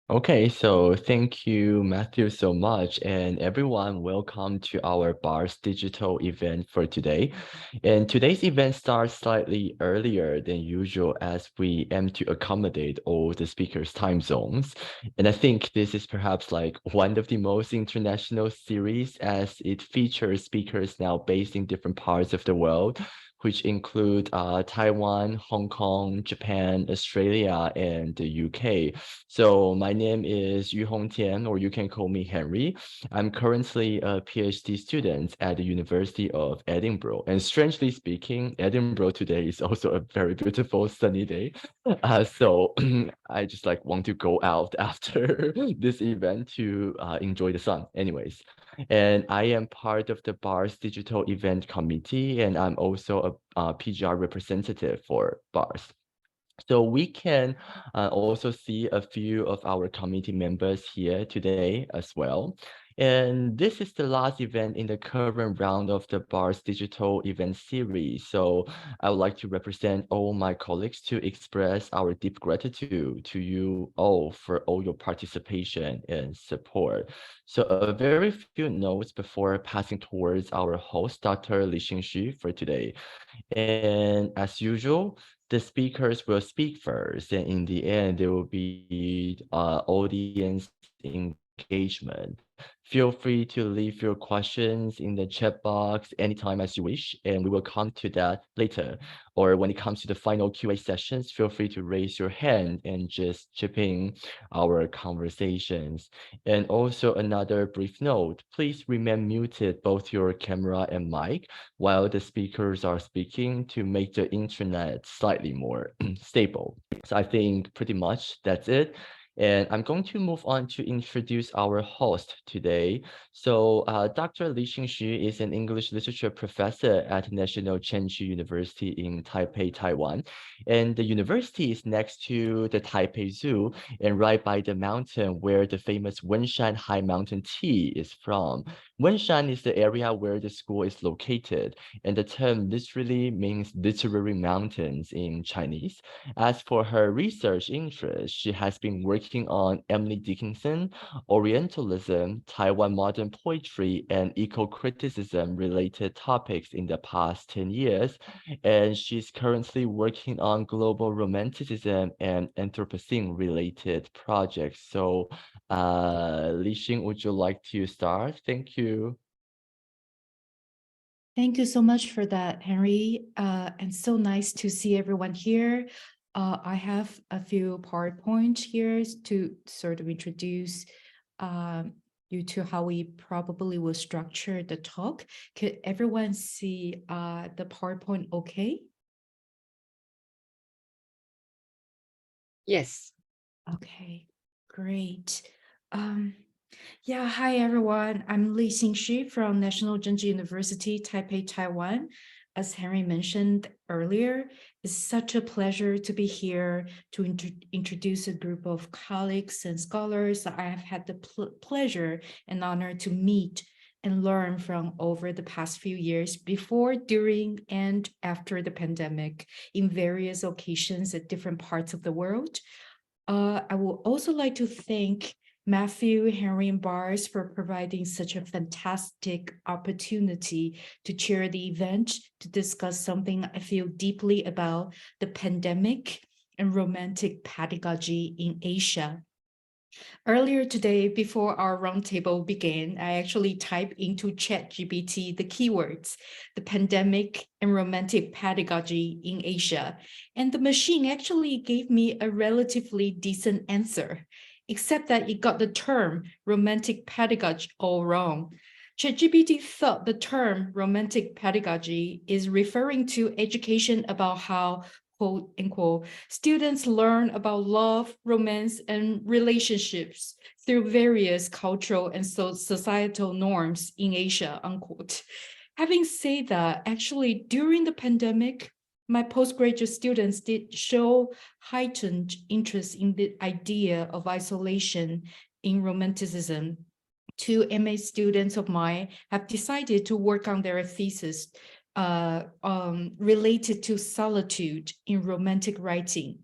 Okay, so thank you, Matthew, so much. And everyone, welcome to our BAR's digital event for today. And today's event starts slightly earlier than usual as we aim to accommodate all the speakers' time zones. And I think this is perhaps like one of the most international series as it features speakers now based in different parts of the world, which include Taiwan, Hong Kong, Japan, Australia, and the UK. So my name is Tien, or you can call me Henry. I'm currently a PhD student at the University of Edinburgh. And strangely speaking, Edinburgh today is also a very beautiful sunny day. So I just like want to go out after this event to enjoy the sun. Anyways, and I am part of the BAR's digital event committee, and I'm also a PGR representative for BARS. So we can also see a few of our committee members here today as well. And this is the last event in the current round of the BAR's digital event series. So I would like to represent all my colleagues to express our deep gratitude to you all for all your participation and support. So a very few notes before passing towards our host, Dr. Li-hsin for today. And as usual, the speakers will speak first, and in the end, there will be audience engagement. Feel free to leave your questions in the chat box anytime as you wish, and we will come to that later. Or when it comes to the final QA sessions, feel free to raise your hand and just chip in our conversations. And also another brief note, please remain muted both your camera and mic while the speakers are speaking to make the internet slightly more stable. So I think pretty much that's it. And I'm going to move on to introduce our host today. So Dr. Li-hsin is an English literature professor at National Chengchi University in Taipei, Taiwan. And the university is next to the Taipei Zoo and right by the mountain where the famous Wenshan High Mountain tea is from. Wenshan is the area where the school is located, and the term literally means literary mountains in Chinese. As for her research interest, she has been working on Emily Dickinson, Orientalism, Taiwan modern poetry, and eco-criticism related topics in the past 10 years. And she's currently working on global romanticism and Anthropocene related projects. So Li-hsin, would you like to start? Thank you. Thank you so much for that, Henry. And so nice to see everyone here. I have a few PowerPoint here to sort of introduce you to how we probably will structure the talk. Could everyone see the PowerPoint okay? Yes. Okay, great. Yeah, hi everyone. I'm Li-hsin from National Chengchi University, Taipei, Taiwan. As Henry mentioned earlier, it's such a pleasure to be here to introduce a group of colleagues and scholars that I have had the pleasure and honor to meet and learn from over the past few years before, during, and after the pandemic in various occasions at different parts of the world. I would also like to thank Matthew, Henry, and Bars for providing such a fantastic opportunity to chair the event to discuss something I feel deeply about, the pandemic and romantic pedagogy in Asia. Earlier today, before our roundtable began, I actually typed into ChatGPT the keywords, the pandemic and romantic pedagogy in Asia, and the machine actually gave me a relatively decent answer, except that it got the term romantic pedagogy all wrong. ChatGPT thought the term romantic pedagogy is referring to education about how quote unquote, students learn about love, romance, and relationships through various cultural and societal norms in Asia, unquote. Having said that, actually, during the pandemic, my postgraduate students did show heightened interest in the idea of isolation in romanticism. Two MA students of mine have decided to work on their thesis related to solitude in romantic writing.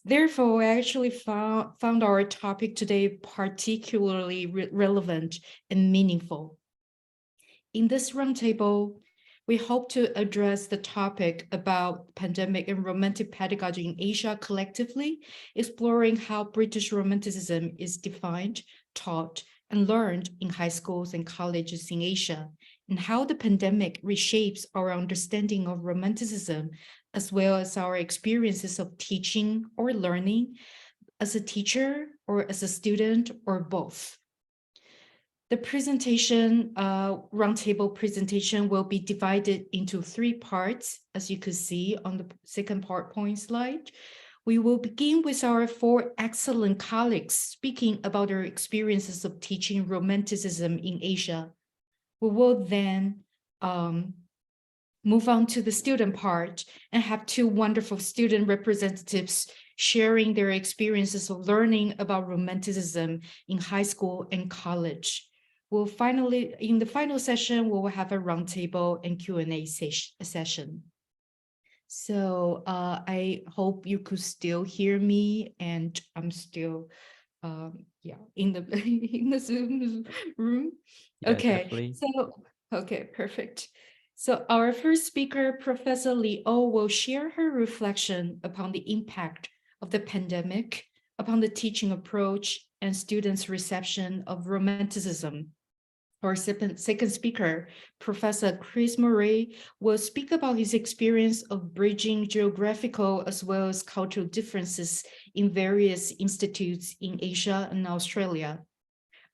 Therefore, I actually found our topic today particularly relevant and meaningful. In this roundtable, we hope to address the topic about pandemic and romantic pedagogy in Asia collectively, exploring how British Romanticism is defined, taught, and learned in high schools and colleges in Asia, and how the pandemic reshapes our understanding of Romanticism, as well as our experiences of teaching or learning as a teacher or as a student or both. The presentation, roundtable presentation, will be divided into 3 parts, as you could see on the second PowerPoint slide. We will begin with our 4 excellent colleagues speaking about their experiences of teaching Romanticism in Asia. We will then move on to the student part and have 2 wonderful student representatives sharing their experiences of learning about Romanticism in high school and college. We'll finally, in the final session, we will have a roundtable and Q&A session. So I hope you could still hear me, and I'm still, in the in the Zoom room. Yeah, Okay, definitely. so okay, perfect. So our first speaker, Professor Li-Oh, will share her reflection upon the impact of the pandemic upon the teaching approach and students' reception of Romanticism. Our second speaker, Professor Chris Murray, will speak about his experience of bridging geographical as well as cultural differences in various institutes in Asia and Australia.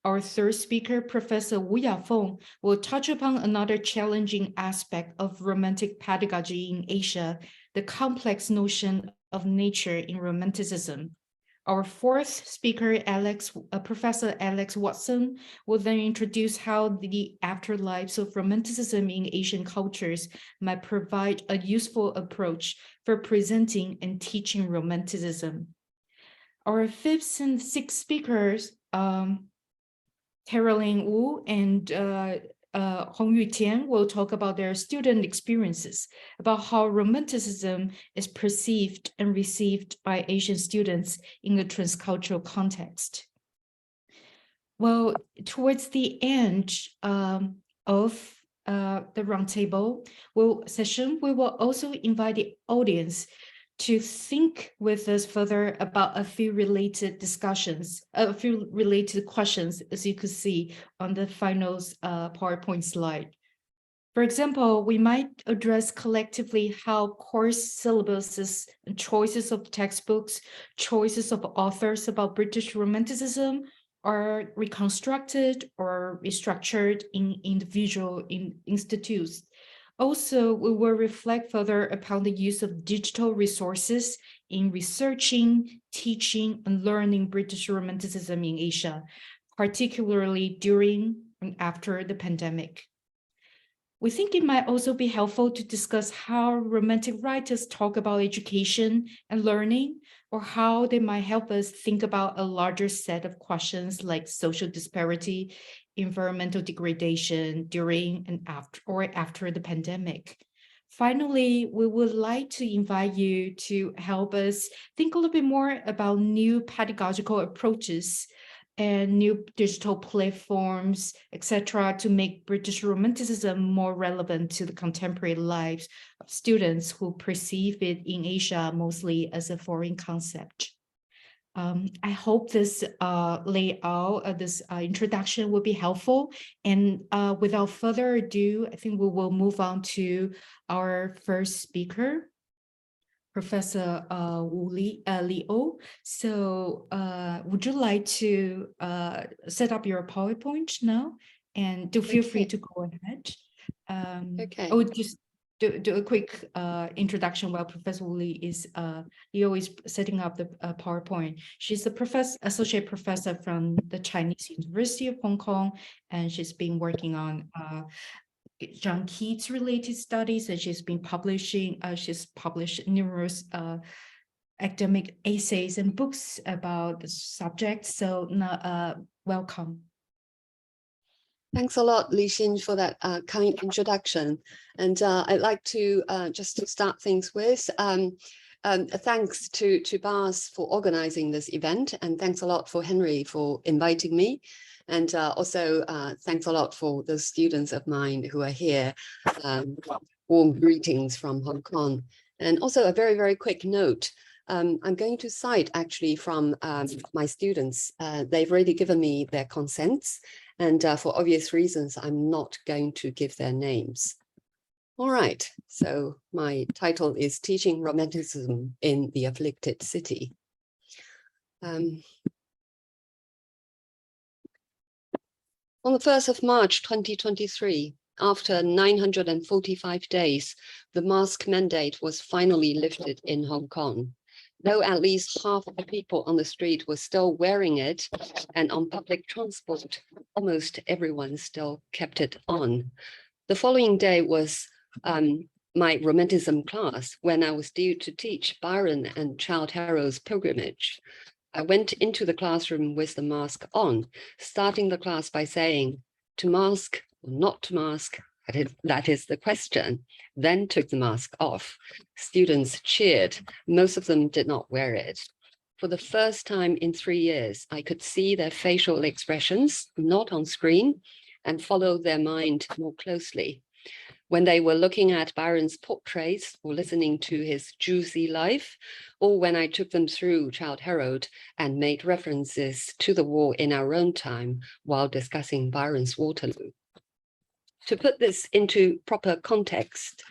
Our third speaker, Professor Ya-feng, will touch upon another challenging aspect of Romantic pedagogy in Asia, the complex notion of nature in Romanticism. Our fourth speaker, Professor Alex Watson, will then introduce how the afterlives of Romanticism in Asian cultures might provide a useful approach for presenting and teaching Romanticism. Our fifth and sixth speakers, Carylon Wu and Tien, will talk about their student experiences, about how Romanticism is perceived and received by Asian students in a transcultural context. Well, towards the end of the roundtable session, we will also invite the audience to think with us further about a few related discussions, a few related questions, as you could see on the final PowerPoint slide. For example, we might address collectively how course syllabuses and choices of textbooks, choices of authors about British Romanticism are reconstructed or restructured in individual institutes. Also, we will reflect further upon the use of digital resources in researching, teaching, and learning British Romanticism in Asia, particularly during and after the pandemic. We think it might also be helpful to discuss how Romantic writers talk about education and learning, or how they might help us think about a larger set of questions like social disparity, environmental degradation during and after the pandemic. Finally, we would like to invite you to help us think a little bit more about new pedagogical approaches and new digital platforms, etc., to make British Romanticism more relevant to the contemporary lives of students who perceive it in Asia mostly as a foreign concept. I hope this layout, this introduction will be helpful. And without further ado, I think we will move on to our first speaker, Professor Li-Oh. So would you like to set up your PowerPoint now? And do feel free to go ahead. I would just do a quick introduction while Professor Li-Oh is setting up the PowerPoint. She's a associate professor from the Chinese University of Hong Kong, and she's been working on John Keats related studies, and she's published numerous academic essays and books about the subject. So welcome. Thanks a lot, Li-hsin, for that kind introduction. And I'd like to, just to start things with, Thanks to BARS for organizing this event, and thanks a lot for Henry for inviting me. And also thanks a lot for the students of mine who are here. Warm greetings from Hong Kong. And also a very, very quick note. I'm going to cite actually from my students. They've already given me their consents, and for obvious reasons, I'm not going to give their names. All right, so my title is Teaching Romanticism in the Afflicted City. On the 1st of March 2023, after 945 days, the mask mandate was finally lifted in Hong Kong. Though at least half of the people on the street were still wearing it, and on public transport, almost everyone still kept it on. The following day was my Romanticism class, when I was due to teach Byron and Childe Harold's Pilgrimage. I went into the classroom with the mask on, starting the class by saying, to mask or not to mask, that is the question, then took the mask off. Students cheered. Most of them did not wear it. For the first time in 3 years, I could see their facial expressions, not on screen, and follow their mind more closely. When they were looking at Byron's portraits or listening to his juicy life, or when I took them through Childe Harold and made references to the war in our own time while discussing Byron's Waterloo. To put this into proper context,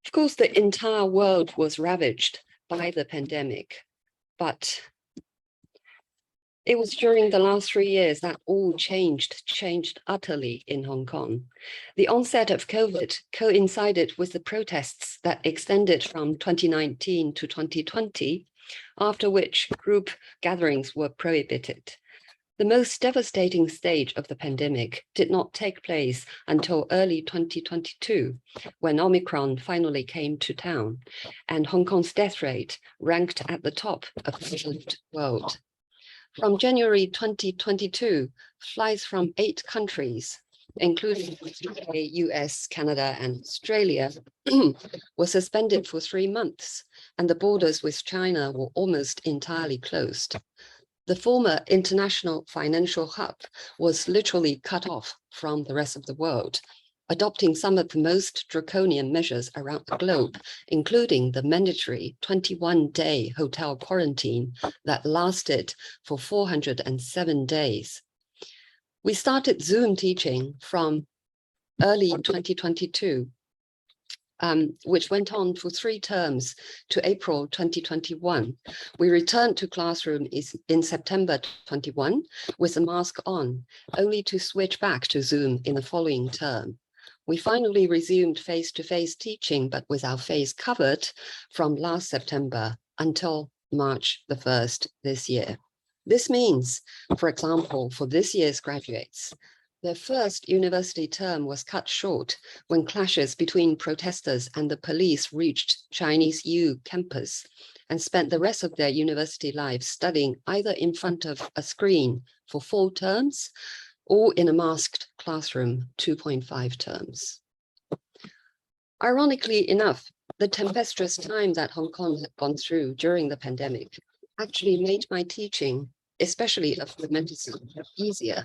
of course, the entire world was ravaged by the pandemic, but it was during the last 3 years that all changed utterly in Hong Kong. The onset of COVID coincided with the protests that extended from 2019 to 2020, after which group gatherings were prohibited. The most devastating stage of the pandemic did not take place until early 2022, when Omicron finally came to town, and Hong Kong's death rate ranked at the top of the developed world. From January 2022, flights from 8 countries, including the US, Canada, and Australia, were suspended for 3 months, and the borders with China were almost entirely closed. The former international financial hub was literally cut off from the rest of the world, adopting some of the most draconian measures around the globe, including the mandatory 21-day hotel quarantine that lasted for 407 days. We started Zoom teaching from early 2022, which went on for 3 terms to April 2021. We returned to classroom in September 21 with a mask on, only to switch back to Zoom in the following term. We finally resumed face-to-face teaching, but with our face covered from last September until March the 1st this year. This means, for example, for this year's graduates, their first university term was cut short when clashes between protesters and the police reached Chinese U campus, and spent the rest of their university lives studying either in front of a screen for 4 terms or in a masked classroom 2.5 terms. Ironically enough, the tempestuous time that Hong Kong had gone through during the pandemic actually made my teaching, especially of Romanticism, easier.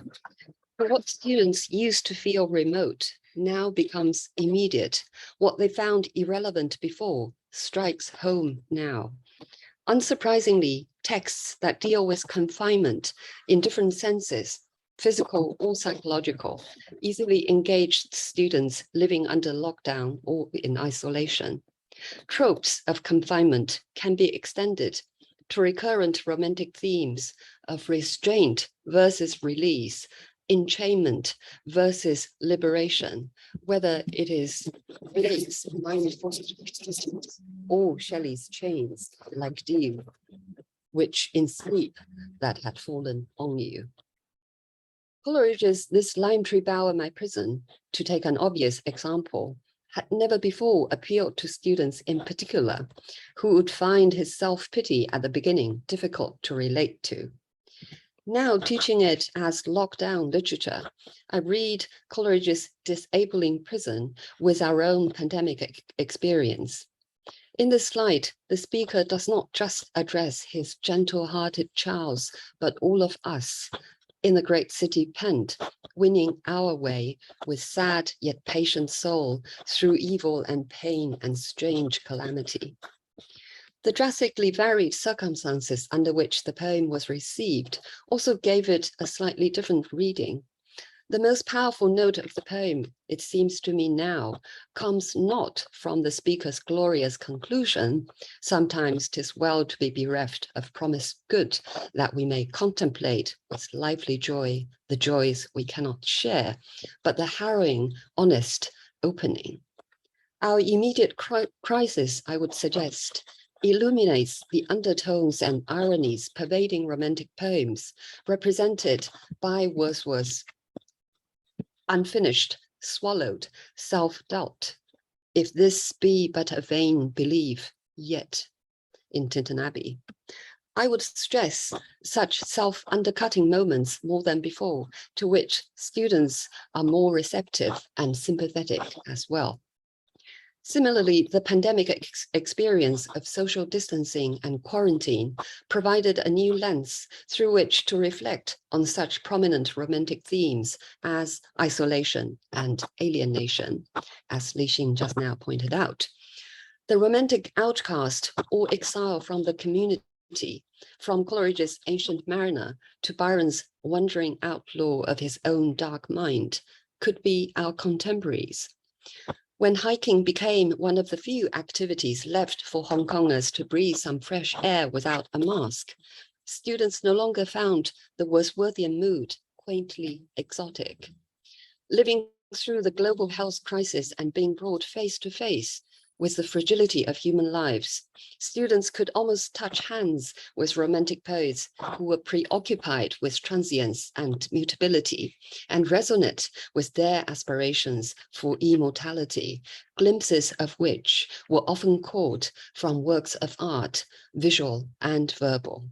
But what students used to feel remote now becomes immediate. What they found irrelevant before strikes home now. Unsurprisingly, texts that deal with confinement in different senses, physical or psychological, easily engaged students living under lockdown or in isolation. Tropes of confinement can be extended to recurrent romantic themes of restraint versus release, enchainment versus liberation, whether it is Blake's or Shelley's chains, like dew, which in sleep that had fallen on you. Coleridge's This Lime Tree Bower My Prison, to take an obvious example, had never before appealed to students in particular, who would find his self-pity at the beginning difficult to relate to. Now, teaching it as lockdown literature, I read Coleridge's Disabling Prison with our own pandemic experience. In this slide, the speaker does not just address his gentle-hearted Charles, but all of us in the great city pent, winning our way with sad yet patient soul through evil and pain and strange calamity. The drastically varied circumstances under which the poem was received also gave it a slightly different reading. The most powerful note of the poem, it seems to me now, comes not from the speaker's glorious conclusion, sometimes 'tis well to be bereft of promised good, that we may contemplate with lively joy the joys we cannot share, but the harrowing, honest opening. Our immediate crisis, I would suggest, illuminates the undertones and ironies pervading Romantic poems, represented by Wordsworth's unfinished, swallowed self-doubt. If this be but a vain belief, yet in Tintin Abbey. I would stress such self-undercutting moments more than before, to which students are more receptive and sympathetic as well. Similarly, the pandemic experience of social distancing and quarantine provided a new lens through which to reflect on such prominent Romantic themes as isolation and alienation, as Li-hsin just now pointed out. The Romantic outcast or exile from the community, from Coleridge's Ancient Mariner to Byron's wandering outlaw of his own dark mind, could be our contemporaries. When hiking became one of the few activities left for Hong Kongers to breathe some fresh air without a mask, students no longer found the Wordsworthian mood quaintly exotic. Living through the global health crisis and being brought face to face with the fragility of human lives, students could almost touch hands with Romantic poets who were preoccupied with transience and mutability and resonate with their aspirations for immortality, glimpses of which were often caught from works of art, visual and verbal.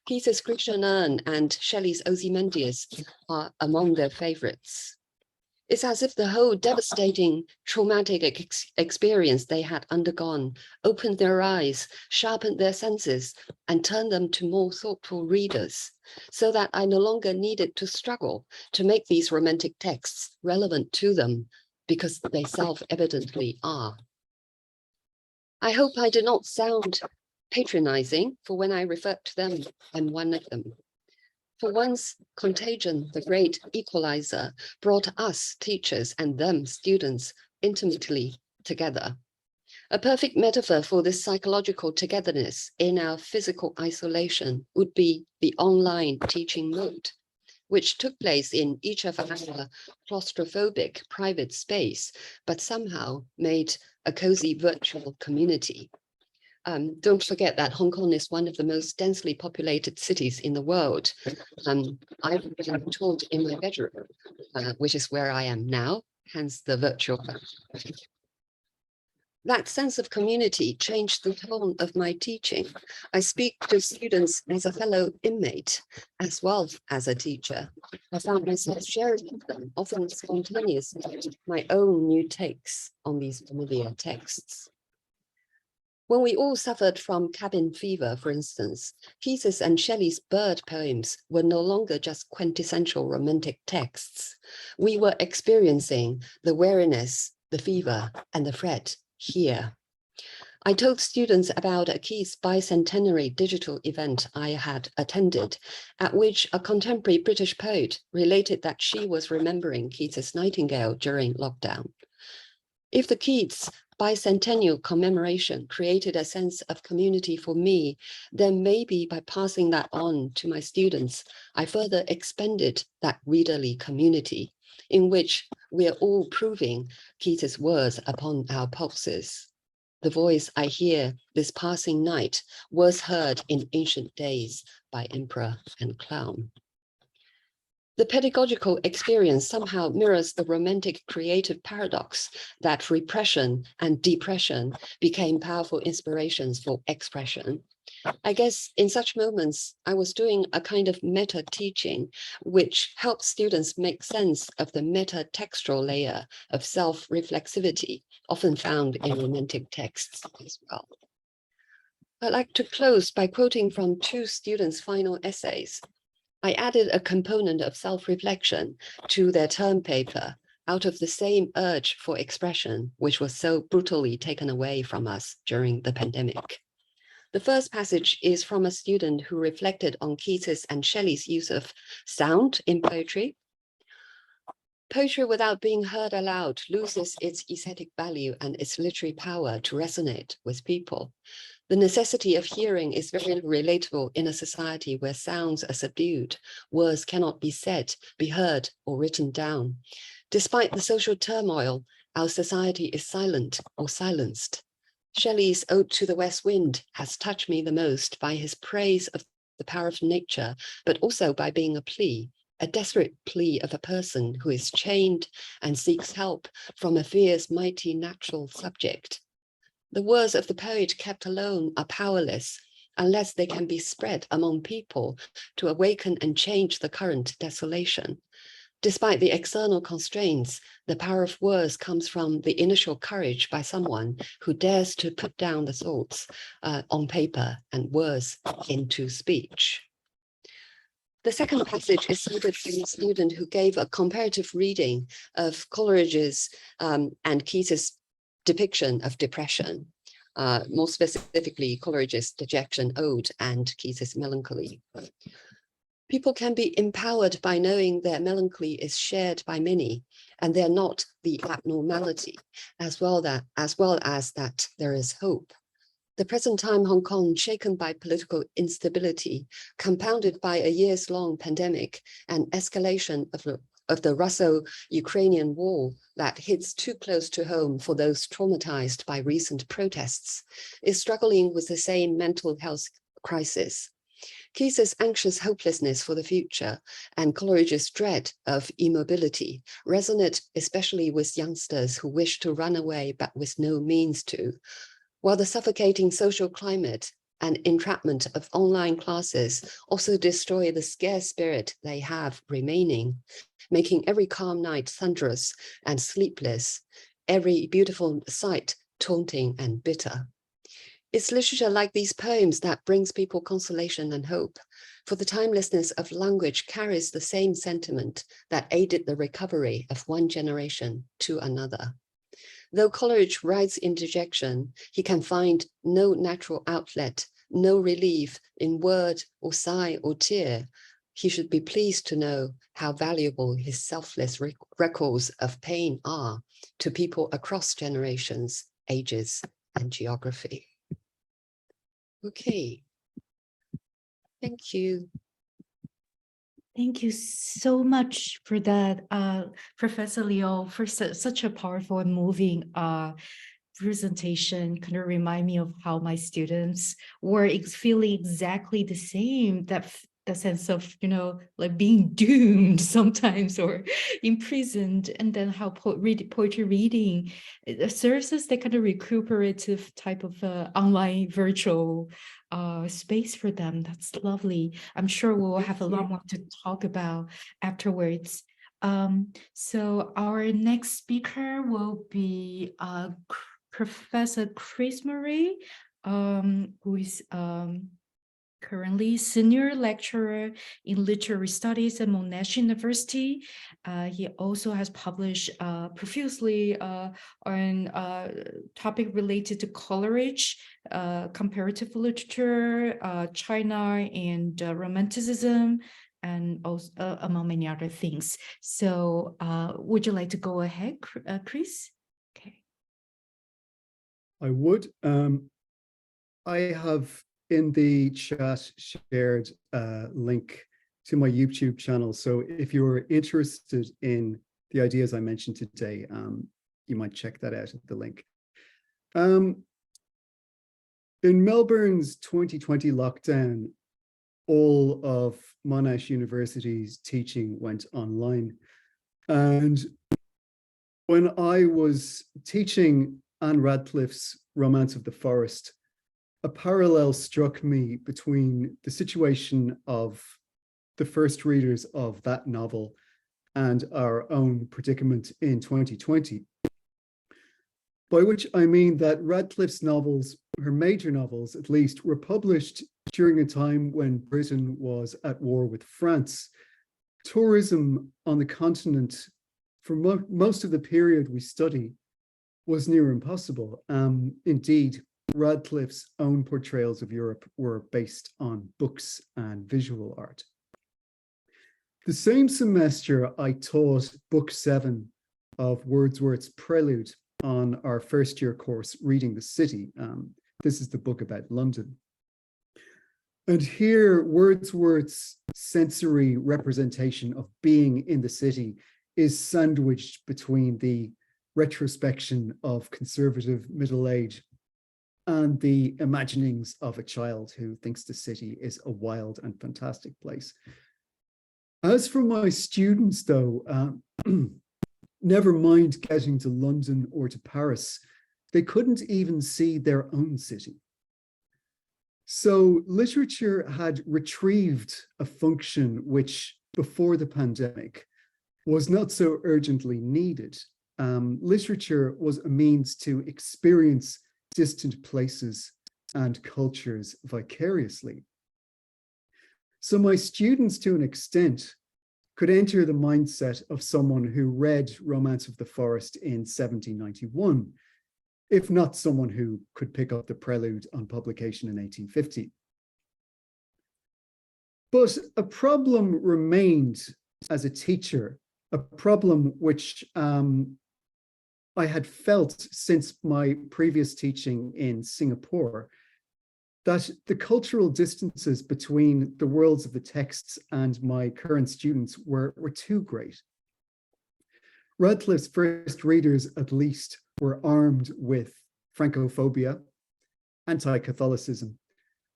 Keats's Grecian Urn and Shelley's Ozymandias are among their favorites. It's as if the whole devastating traumatic experience they had undergone opened their eyes, sharpened their senses, and turned them to more thoughtful readers, so that I no longer needed to struggle to make these Romantic texts relevant to them, because they self-evidently are. I hope I did not sound patronizing, for when I referred to them, I'm one of them. For once, Contagion, the great equalizer, brought us teachers and them students intimately together. A perfect metaphor for this psychological togetherness in our physical isolation would be the online teaching mode, which took place in each of our claustrophobic private space, but somehow made a cozy virtual community. Don't forget that Hong Kong is one of the most densely populated cities in the world. I've been taught in my bedroom, which is where I am now, hence the virtual. That sense of community changed the tone of my teaching. I speak to students as a fellow inmate, as well as a teacher. I found myself sharing with them, often spontaneously, my own new takes on these familiar texts. When we all suffered from cabin fever, for instance, Keats's and Shelley's bird poems were no longer just quintessential Romantic texts. We were experiencing the weariness, the fever, and the fret here. I told students about a Keats bicentenary digital event I had attended, at which a contemporary British poet related that she was remembering Keats's Nightingale during lockdown. If the Keats bicentennial commemoration created a sense of community for me, then maybe by passing that on to my students, I further expanded that readerly community in which we are all proving Keats's words upon our pulses. The voice I hear this passing night was heard in ancient days by emperor and clown. The pedagogical experience somehow mirrors the Romantic creative paradox that repression and depression became powerful inspirations for expression. I guess in such moments, I was doing a kind of meta teaching, which helps students make sense of the meta textual layer of self-reflexivity, often found in romantic texts as well. I'd like to close by quoting from two students' final essays. I added a component of self-reflection to their term paper out of the same urge for expression, which was so brutally taken away from us during the pandemic. The first passage is from a student who reflected on Keats's and Shelley's use of sound in poetry. Poetry without being heard aloud loses its aesthetic value and its literary power to resonate with people. The necessity of hearing is very relatable in a society where sounds are subdued, words cannot be said, be heard, or written down. Despite the social turmoil, our society is silent or silenced. Shelley's Ode to the West Wind has touched me the most by his praise of the power of nature, but also by being a plea, a desperate plea of a person who is chained and seeks help from a fierce, mighty natural subject. The words of the poet kept alone are powerless unless they can be spread among people to awaken and change the current desolation. Despite the external constraints, the power of words comes from the initial courage by someone who dares to put down the thoughts on paper and words into speech. The second passage is cited from a student who gave a comparative reading of Coleridge's and Keats's depiction of depression, more specifically Coleridge's Dejection Ode and Keats's Melancholy. People can be empowered by knowing their melancholy is shared by many, and they're not the abnormality, as well as that there is hope. The present time Hong Kong, shaken by political instability, compounded by a years-long pandemic and escalation of the Russo-Ukrainian war that hits too close to home for those traumatized by recent protests, is struggling with the same mental health crisis. Keats's anxious hopelessness for the future and Coleridge's dread of immobility resonate especially with youngsters who wish to run away but with no means to, while the suffocating social climate and entrapment of online classes also destroy the scarce spirit they have remaining, making every calm night thunderous and sleepless, every beautiful sight taunting and bitter. It's literature like these poems that brings people consolation and hope, for the timelessness of language carries the same sentiment that aided the recovery of one generation to another. Though Coleridge writes in dejection, he can find no natural outlet, no relief in word or sigh or tear. He should be pleased to know how valuable his selfless records of pain are to people across generations, ages, and geography. Okay, thank you. Thank you so much for that, Professor Liu, for such a powerful and moving presentation. Kind of remind me of how my students were feeling exactly the same, that the sense of, like being doomed sometimes or imprisoned, and then how poetry reading it serves as the kind of recuperative type of online virtual space for them. That's lovely. I'm sure we'll have a lot more to talk about afterwards. So our next speaker will be Professor Chris Murray, who is currently senior lecturer in literary studies at Monash University. He also has published profusely on topic related to Coleridge, comparative literature, China, and Romanticism, and also among many other things. So would you like to go ahead, Chris? Okay. I would. I have in the chat shared a link to my YouTube channel. So if you're interested in the ideas I mentioned today, you might check that out at the link. In Melbourne's 2020 lockdown, all of Monash University's teaching went online. And when I was teaching Anne Radcliffe's Romance of the Forest, a parallel struck me between the situation of the first readers of that novel and our own predicament in 2020. By which I mean that Radcliffe's novels, her major novels at least, were published during a time when Britain was at war with France. Tourism on the continent for most of the period we study was near impossible. Indeed, Radcliffe's own portrayals of Europe were based on books and visual art. The same semester, I taught Book 7 of Wordsworth's Prelude on our first year course, Reading the City. This is the book about London. And here, Wordsworth's sensory representation of being in the city is sandwiched between the retrospection of conservative middle age and the imaginings of a child who thinks the city is a wild and fantastic place. As for my students, though, never mind getting to London or to Paris, they couldn't even see their own city. So literature had retrieved a function which, before the pandemic, was not so urgently needed. Literature was a means to experience distant places and cultures vicariously. So my students, to an extent, could enter the mindset of someone who read Romance of the Forest in 1791, if not someone who could pick up the Prelude on publication in 1850. But a problem remained as a teacher, a problem which I had felt since my previous teaching in Singapore, that the cultural distances between the worlds of the texts and my current students were too great. Radcliffe's first readers, at least, were armed with Francophobia, anti-Catholicism,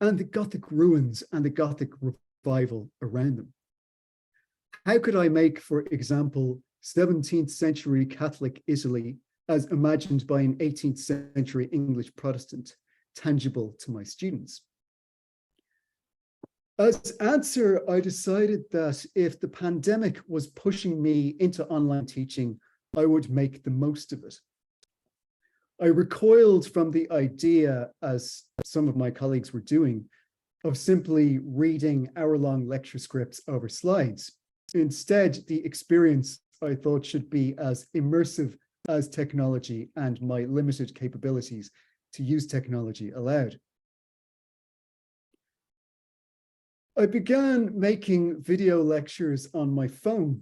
and the Gothic ruins and the Gothic revival around them. How could I make, for example, 17th century Catholic Italy, as imagined by an 18th century English Protestant, tangible to my students? As answer, I decided that if the pandemic was pushing me into online teaching, I would make the most of it. I recoiled from the idea, as some of my colleagues were doing, of simply reading hour-long lecture scripts over slides. Instead, the experience, I thought, should be as immersive as technology and my limited capabilities to use technology allowed. I began making video lectures on my phone,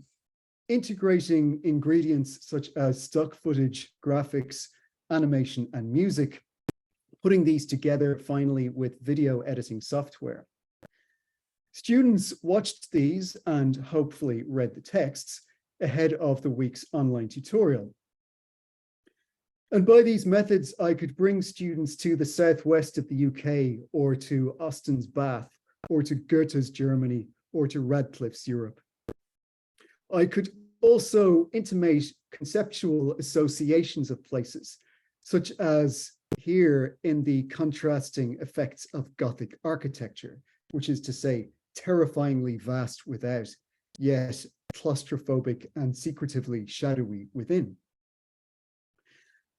integrating ingredients such as stock footage, graphics, animation, and music, putting these together finally with video editing software. Students watched these and hopefully read the texts ahead of the week's online tutorial. And by these methods, I could bring students to the southwest of the UK, or to Austen's Bath, or to Goethe's Germany, or to Radcliffe's Europe. I could also intimate conceptual associations of places, such as here in the contrasting effects of Gothic architecture, which is to say, terrifyingly vast without, yet claustrophobic and secretively shadowy within.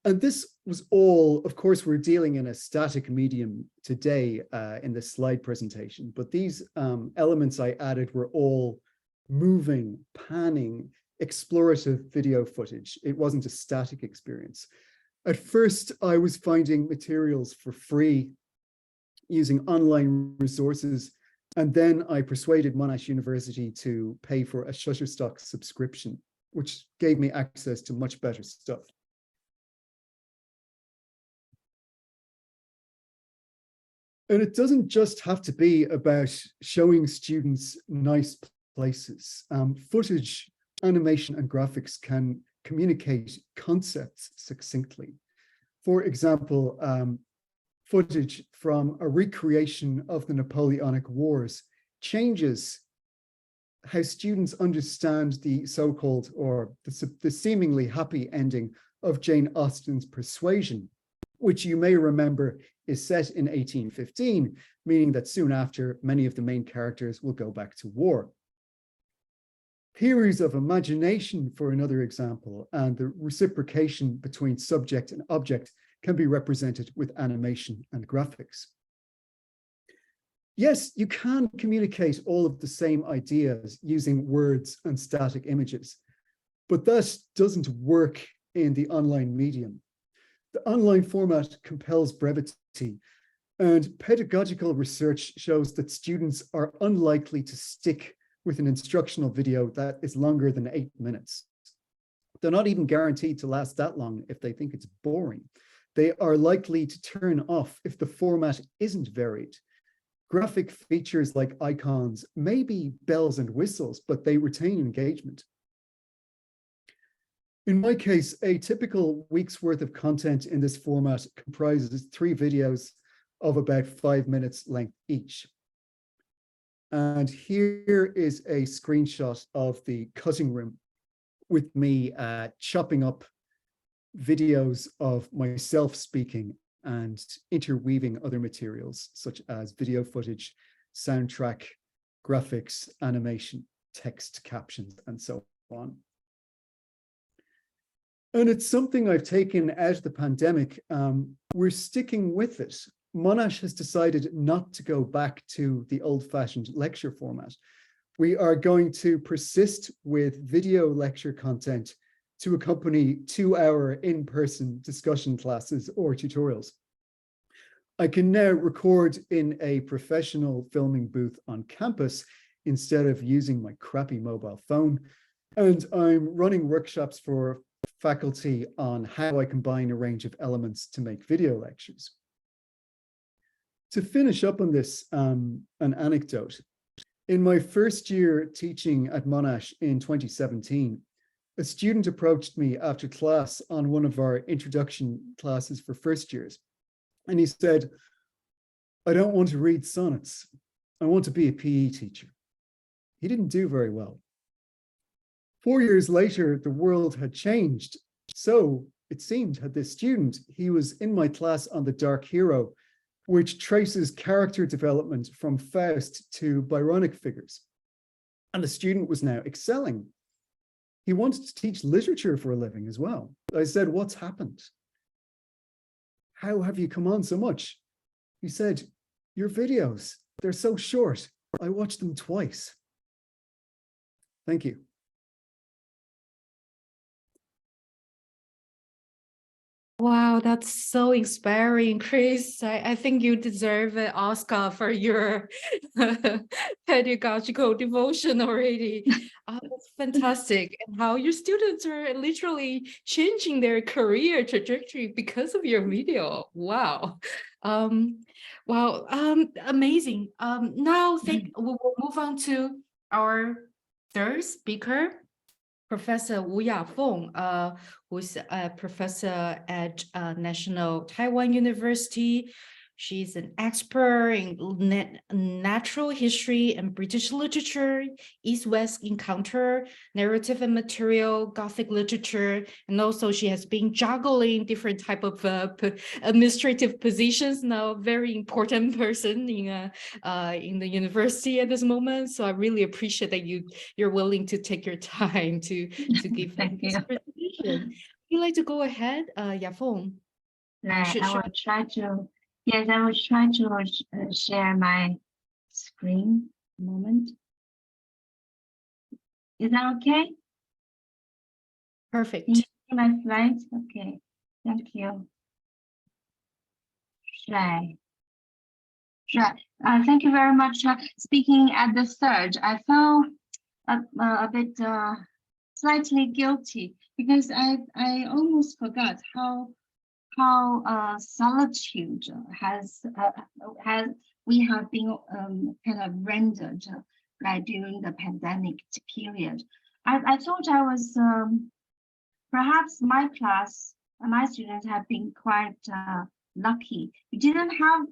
And this was all, of course, we're dealing in a static medium today in this slide presentation, but these elements I added were all moving, panning, explorative video footage. It wasn't a static experience. At first, I was finding materials for free using online resources, and then I persuaded Monash University to pay for a Shutterstock subscription, which gave me access to much better stuff. And it doesn't just have to be about showing students nice places. Footage, animation, and graphics can communicate concepts succinctly. For example, footage from a recreation of the Napoleonic Wars changes how students understand the so-called, or the seemingly happy ending of Jane Austen's Persuasion. which you may remember is set in 1815, meaning that soon after, many of the main characters will go back to war. Theories of imagination, for another example, and the reciprocation between subject and object can be represented with animation and graphics. Yes, you can communicate all of the same ideas using words and static images, but that doesn't work in the online medium. The online format compels brevity, and pedagogical research shows that students are unlikely to stick with an instructional video that is longer than 8 minutes. They're not even guaranteed to last that long if they think it's boring. They are likely to turn off if the format isn't varied. Graphic features like icons may be bells and whistles, but they retain engagement. In my case, a typical week's worth of content in this format comprises 3 videos of about 5 minutes length each. And here is a screenshot of the cutting room with me chopping up videos of myself speaking and interweaving other materials such as video footage, soundtrack, graphics, animation, text captions, and so on. And it's something I've taken out of the pandemic. We're sticking with it. Monash has decided not to go back to the old-fashioned lecture format. We are going to persist with video lecture content to accompany 2-hour in-person discussion classes or tutorials. I can now record in a professional filming booth on campus instead of using my crappy mobile phone. And I'm running workshops for faculty on how I combine a range of elements to make video lectures. To finish up on this, an anecdote. In my first year teaching at Monash in 2017, a student approached me after class on one of our introduction classes for first years. And he said, "I don't want to read sonnets. I want to be a PE teacher." He didn't do very well. 4 years later, the world had changed. So it seemed had this student, he was in my class on The Dark Hero, which traces character development from Faust to Byronic figures. And the student was now excelling. He wanted to teach literature for a living as well. I said, "What's happened? How have you come on so much?" He said, "Your videos, they're so short. I watched them twice." Thank you. Wow, that's so inspiring, Chris. I think you deserve an Oscar for your pedagogical devotion already. That's fantastic. And how your students are literally changing their career trajectory because of your video. Wow. Amazing. Now we will move on to our third speaker, Professor Ya-feng, who's a professor at National Taiwan University. She's an expert in natural history and British literature, East-West encounter, narrative and material, Gothic literature, and also she has been juggling different type of administrative positions. Now, very important person in the university at this moment. So I really appreciate that you're willing to take your time to give this presentation. Would you like to go ahead, Ya-feng? I will try to. Yes, I will try to share my screen a moment. Is that okay? Perfect. Can you see my slides? Okay, thank you. Right. Thank you very much. Speaking at the third, I felt a bit slightly guilty because I almost forgot how solitude has we have been kind of rendered like during the pandemic period. I thought I was perhaps my students have been quite lucky. We didn't have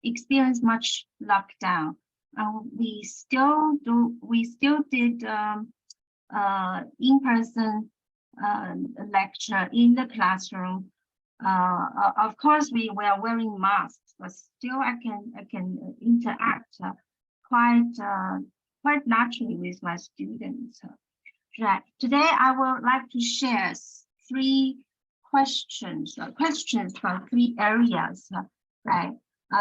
experienced much lockdown. We still did in-person lecture in the classroom. Of course, we are wearing masks, but still I can interact quite naturally with my students. Right. Today, I would like to share three questions from three areas. Right.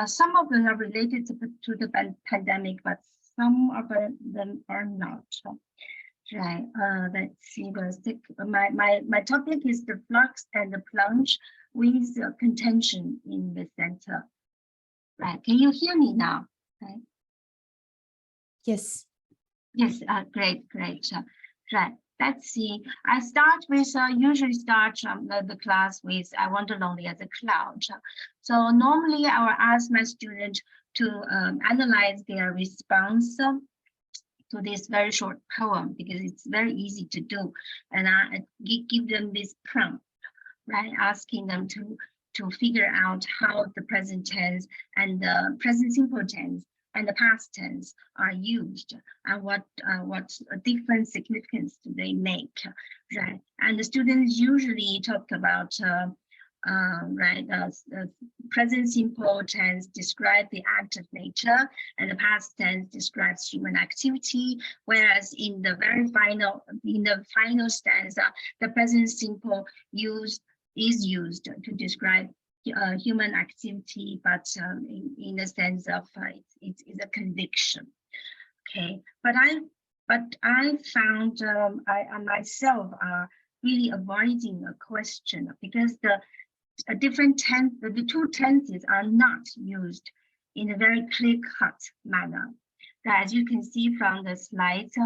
Some of them are related to the pandemic, but some of them are not. Right. Let's see. My topic is the flux and the plunge with contention in the center. Right. Can you hear me now? Right. Yes. Yes. Great. Right. Let's see. I start with usually start the class with "I wander lonely as a cloud." So normally I will ask my students to analyze their response to this very short poem, because it's very easy to do, and I give them this prompt, right, asking them to figure out how the present tense and the present simple tense and the past tense are used, and what different significance do they make, right? And the students usually talk about present simple tense describe the act of nature, and the past tense describes human activity, whereas in the final stanza, the present simple is used to describe human activity, but in the sense of it's a conviction. Okay, but I found I myself are really avoiding a question, because the two tenses are not used in a very clear-cut manner. As you can see from the slides,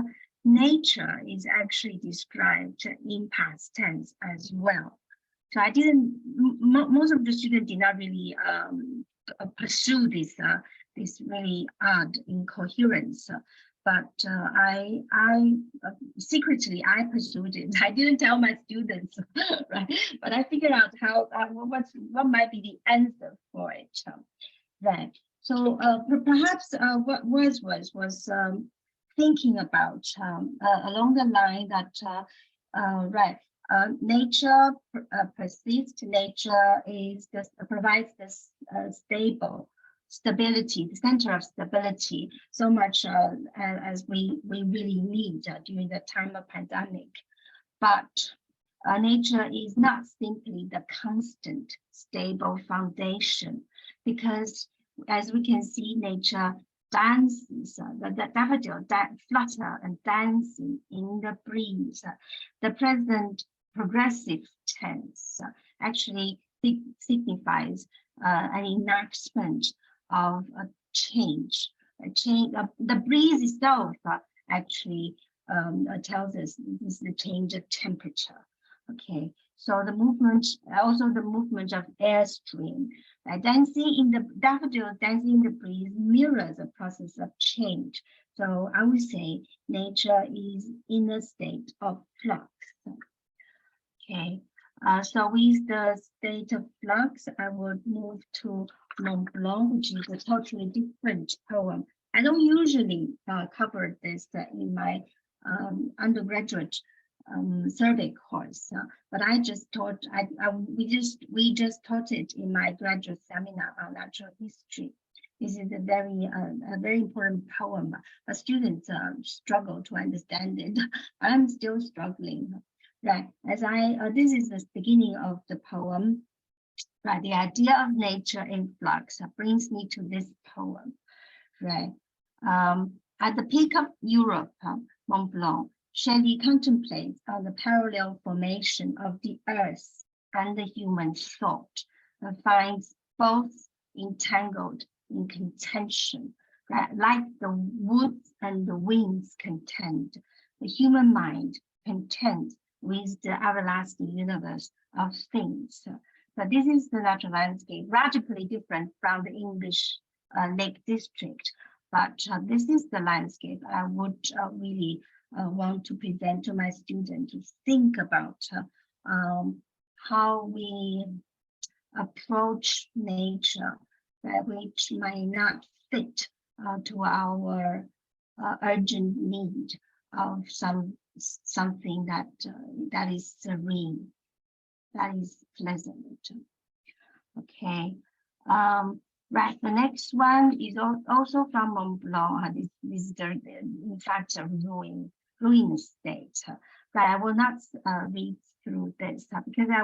nature is actually described in past tense as well. So I didn't. Most of the students did not really pursue this really odd incoherence. But I secretly pursued it. I didn't tell my students, right? But I figured out how what might be the answer for it, right? So perhaps what Wordsworth was thinking about along the line that nature persists. Nature provides this stability, the center of stability, so much as we really need during the time of pandemic. But nature is not simply the constant, stable foundation, because as we can see, nature dances, the daffodil flutter and dancing in the breeze. The present progressive tense actually signifies an enactment of a change. The breeze itself actually tells us this is the change of temperature. Okay, so the movement, also the movement of airstream, dancing in the daffodil, dancing in the breeze mirrors a process of change. So I would say nature is in a state of flux. Okay, so with the state of flux, I would move to Mont Blanc, which is a totally different poem. I don't usually cover this in my undergraduate survey course, but I just taught. We just taught it in my graduate seminar on natural history. This is a very important poem. But students struggle to understand it. I'm still struggling. Right, this is the beginning of the poem. Right, the idea of nature in flux brings me to this poem. Right, at the peak of Europe, Mont Blanc, Shelley contemplates on the parallel formation of the earth and the human thought, and finds both entangled in contention. Right, like the woods and the winds contend, the human mind contends with the everlasting universe of things. But this is the natural landscape, radically different from the English Lake District. But this is the landscape I would really want to present to my students, to think about how we approach nature, which might not fit to our urgent need of something that is serene, that is pleasant. Okay. Right. The next one is also from Mont Blanc. This is in fact a ruin state. But I will not read through this because I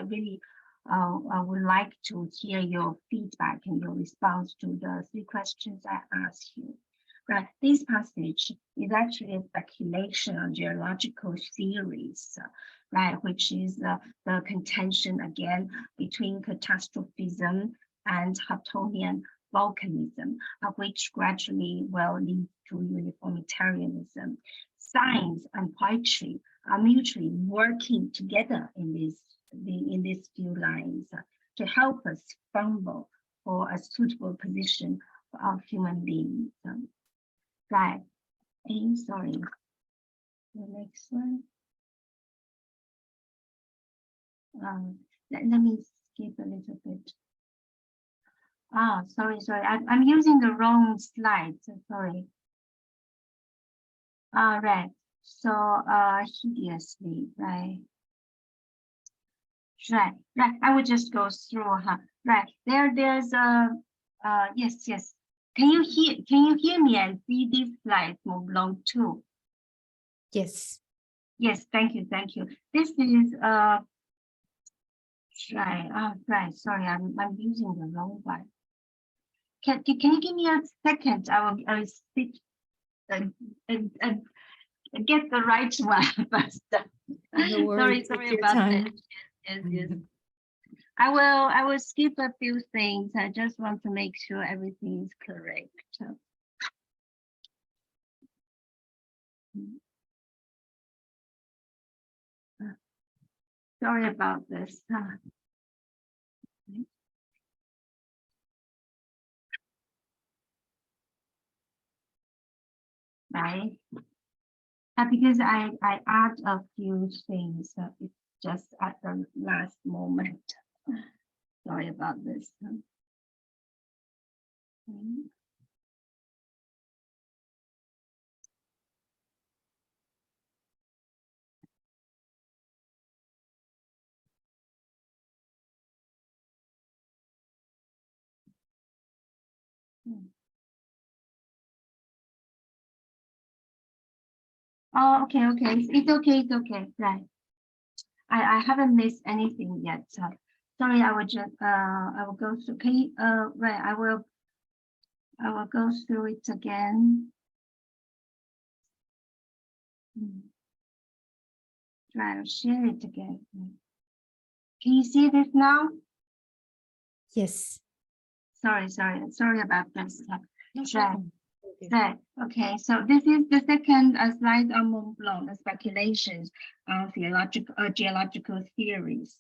really I would like to hear your feedback and your response to the 3 questions I asked you. Right. This passage is actually a speculation on geological theories, right, which is the contention again between catastrophism and Huttonian volcanism, which gradually will lead to uniformitarianism. Science and poetry are mutually working together in these few lines to help us fumble for a suitable position of human beings. Right. Sorry. The next one. Let me skip a little bit. Oh, sorry. I'm using the wrong slide. So sorry. Right. So hideously, right. Right. I will just go through, Right. There's a yes. Can you hear me and see these slides move along too? Yes. Yes, thank you. This is right. Right. Sorry, I'm using the wrong one. Can you give me a second? I will speak and get the right one first. No worries. Sorry about that. Yes. I will skip a few things. I just want to make sure everything is correct. Sorry about this. Right. Because I add a few things. It's just at the last moment. Sorry about this. Oh, okay. It's okay. Right. I haven't missed anything yet. Sorry, I will just I will go through. Can you right, I will go through it again. Try to share it again. Can you see this now? Yes. Sorry about this. No Right. problem. Right. Okay. So this is the second slide on Mont Blanc, the speculations on geological theories.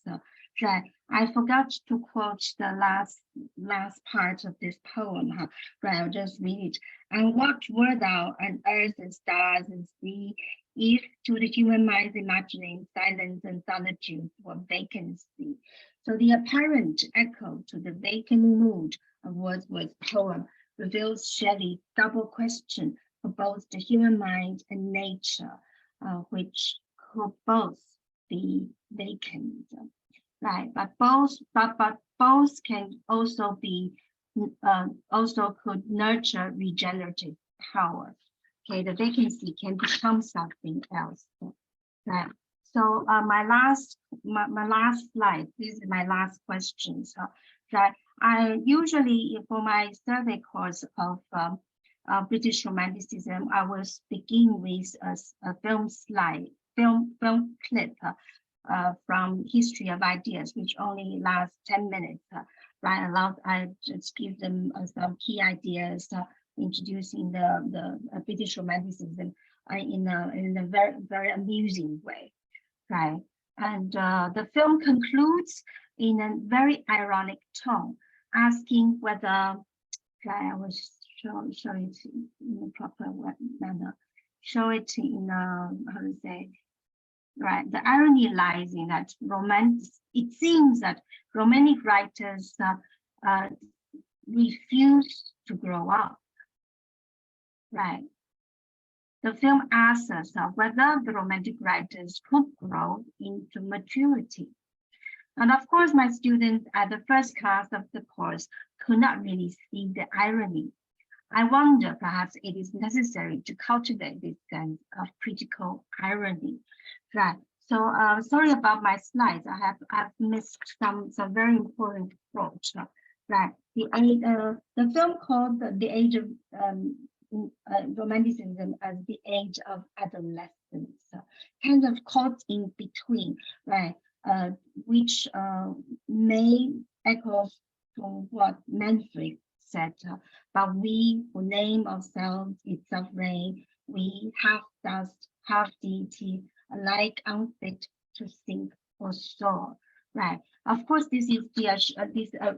Right. I forgot to quote the last part of this poem. Right. I'll just read it. And what were thou, and earth and stars and sea, if to the human mind's imagining silence and solitude were vacancy? So the apparent echo to the vacant mood of Wordsworth's poem reveals Shelley's double question for both the human mind and nature, which could both be vacant, right? But both can also be also could nurture regenerative power. Okay, the vacancy can become something else, right? So my last slide. This is my last question. So, right. I usually, for my survey course of British Romanticism, I will begin with a film clip from History of Ideas, which only lasts 10 minutes. Right, I just give them some key ideas, introducing the British Romanticism in a very amusing way. Right, and the film concludes in a very ironic tone, asking whether, I will show it in a proper manner, show it in how to say, right? The irony lies in that it seems that Romantic writers refuse to grow up, right? The film asks us whether the Romantic writers could grow into maturity. And of course, my students at the first class of the course could not really see the irony. I wonder perhaps it is necessary to cultivate this sense of critical irony. Right. So sorry about my slides. I've missed some very important quotes. Right. The film called The Age of Romanticism as the age of adolescence, kind of caught in between, right? Which may echo from what Manfred said, but we who name ourselves its sovereign, we half dust, half deity, alike unfit to think or soar, right? Of course, this is this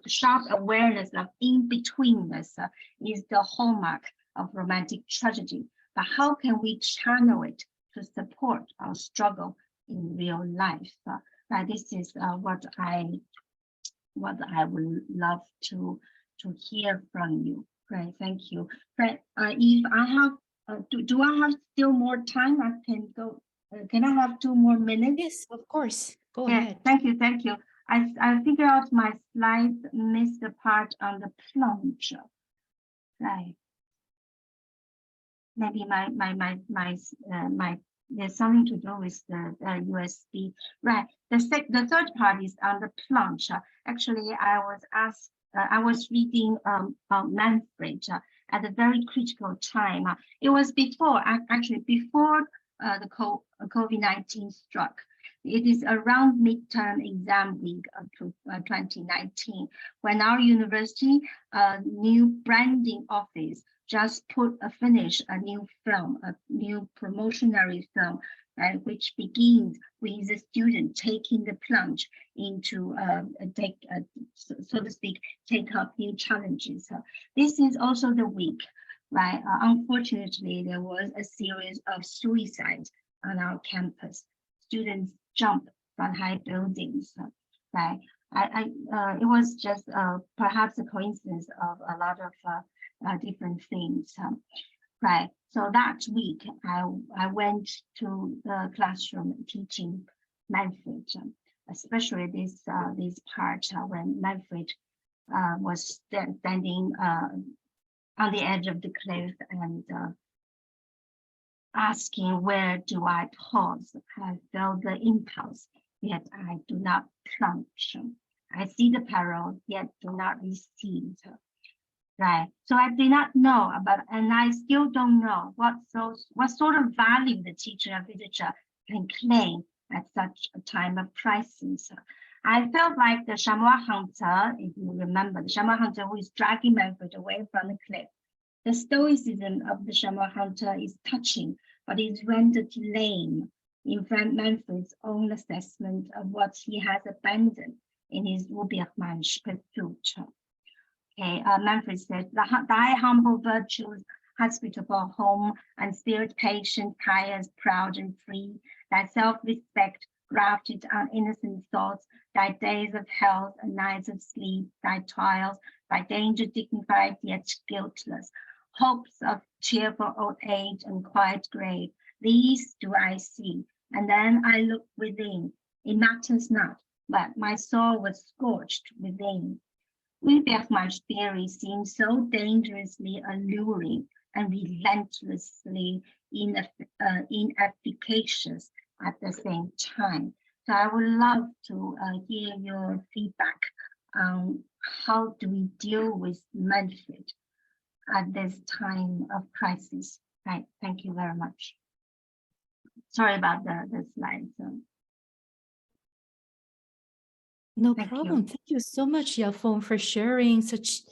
sharp awareness of in-betweenness is the hallmark of romantic tragedy. But how can we channel it to support our struggle in real life? This is what I would love to hear from you. Great, thank you. But if I have, do I have still more time? I can go. Can I have 2 more minutes? Yes, of course. Go Yeah, ahead. thank you, thank you. I figured out my slides missed the part on the plunge. Right. Maybe my there's something to do with the USB. Right. The third part is on the plunge. Actually, I was reading Manfred at a very critical time. It was before the COVID-19 struck. It is around midterm exam week of 2019 when our university new branding office just put a new film, a new promotionary film, which begins with the student taking the plunge into so to speak, take up new challenges. This is also the week, right? Unfortunately, there was a series of suicides on our campus. Students jumped from high buildings, right? It was just perhaps a coincidence of a lot of different things, right? So that week, I went to the classroom teaching Manfred, especially this part when Manfred was standing on the edge of the cliff and asking, where do I pause? I felt the impulse, yet I do not plunge. I see the peril, yet do not recede. Right. So I did not know about, and I still don't know what sort of value the teacher of literature can claim at such a time of crisis. I felt like the chamois hunter, if you remember, the chamois hunter who is dragging Manfred away from the cliff. The stoicism of the chamois hunter is touching, but is rendered lame in Manfred's own assessment of what he has abandoned in his Ubiermansch pursuit. Okay, Manfred said, thy humble virtues, hospitable home, and spirit patient, pious, proud, and free, thy self-respect grafted on innocent thoughts, thy days of health and nights of sleep, thy toils, thy danger dignified yet guiltless, hopes of cheerful old age and quiet grave, these do I see, and then I look within. It matters not, but my soul was scorched within. Ubiermansch theory seems so dangerously alluring and relentlessly inefficacious at the same time. So I would love to hear your feedback on how do we deal with Manfred at this time of crisis. Right, thank you very much. Sorry about the slides. No Thank problem. you. Thank you so much, Ya-feng, for sharing such,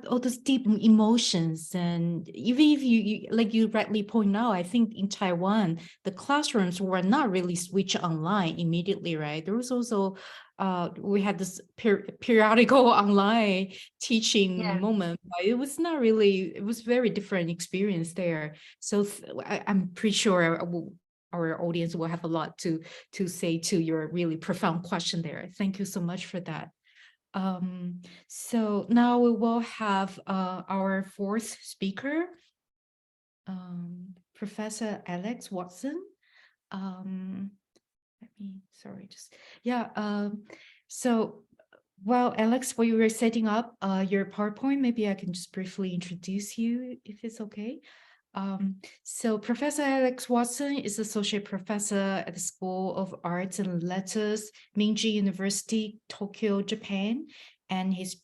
all those deep emotions. And even if you like you rightly point out, I think in Taiwan, the classrooms were not really switched online immediately, right? There was also, we had this periodical online teaching Yeah. moment, but it was not really, it was very different experience there. So I'm pretty sure our audience will have a lot to say to your really profound question there. Thank you so much for that. So now we will have our fourth speaker, Professor Alex Watson. Sorry, so while Alex, while you were setting up your PowerPoint, maybe I can just briefly introduce you if it's okay. So Professor Alex Watson is Associate Professor at the School of Arts and Letters, Meiji University, Tokyo, Japan, and he's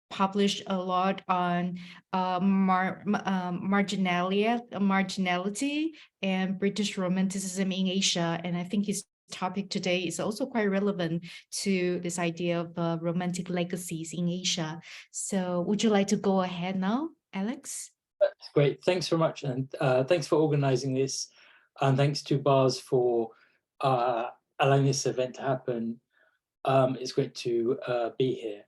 published a lot on marginality and British Romanticism in Asia. And I think his topic today is also quite relevant to this idea of romantic legacies in Asia. So would you like to go ahead now, Alex? That's great. Thanks very much. And thanks for organizing this. And thanks to BARS for allowing this event to happen. It's great to be here.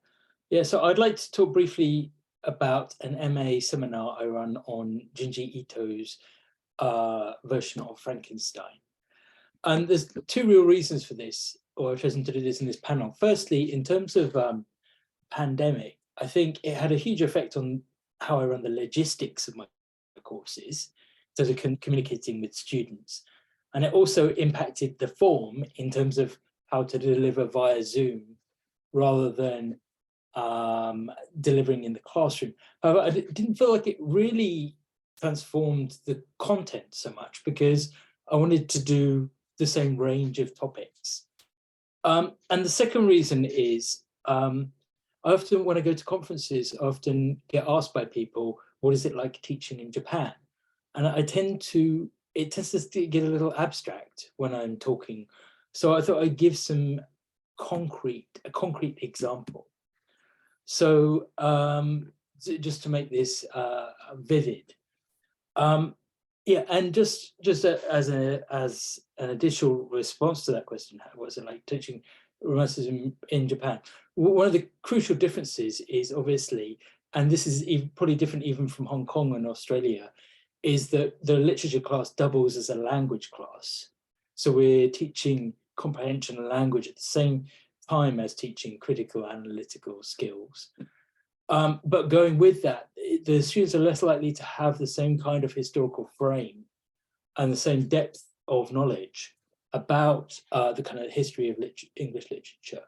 Yeah, so I'd like to talk briefly about an MA seminar I run on Junji Ito's version of Frankenstein. And there's two real reasons for this, or I've chosen to do this in this panel. Firstly, in terms of pandemic, I think it had a huge effect on how I run the logistics of my courses, so the communicating with students. And it also impacted the form in terms of how to deliver via Zoom rather than delivering in the classroom. However, I didn't feel like it really transformed the content so much because I wanted to do the same range of topics. And the second reason is I often, when I go to conferences, I often get asked by people, what is it like teaching in Japan? And it tends to get a little abstract when I'm talking. So I thought I'd give a concrete example. So just to make this vivid. Yeah, and just as an additional response to that question, what was it like teaching Romanticism in Japan? One of the crucial differences is obviously, and this is probably different even from Hong Kong and Australia, is that the literature class doubles as a language class. So we're teaching comprehension and language at the same time as teaching critical analytical skills. But going with that, the students are less likely to have the same kind of historical frame and the same depth of knowledge about the kind of history of English literature.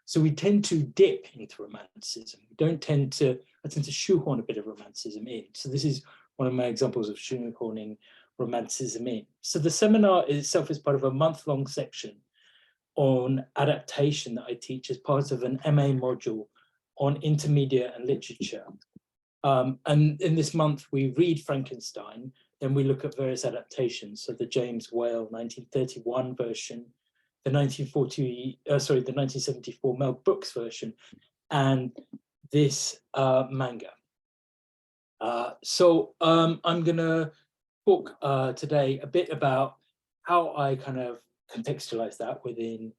So we tend to dip into Romanticism. We don't tend to, I tend to shoehorn a bit of Romanticism in. So this is one of my examples of shoehorning Romanticism in. So the seminar itself is part of a month-long section on adaptation that I teach as part of an MA module on intermedia and literature. And in this month, we read Frankenstein, then we look at various adaptations. So the James Whale 1931 version, the 1974 Mel Brooks version, and this manga. So I'm gonna talk today a bit about how I kind of contextualize that within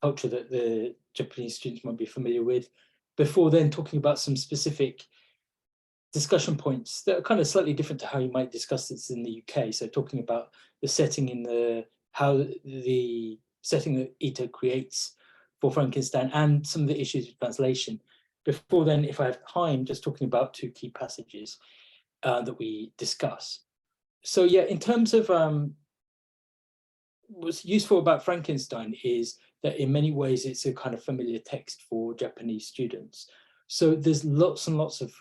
culture that the Japanese students might be familiar with, before then talking about some specific discussion points that are kind of slightly different to how you might discuss this in the UK. So talking about the setting in how the setting that Ito creates for Frankenstein and some of the issues of translation. Before then, if I have time, just talking about two key passages that we discuss. So yeah, in terms of what's useful about Frankenstein is that in many ways it's a kind of familiar text for Japanese students. So there's lots and lots of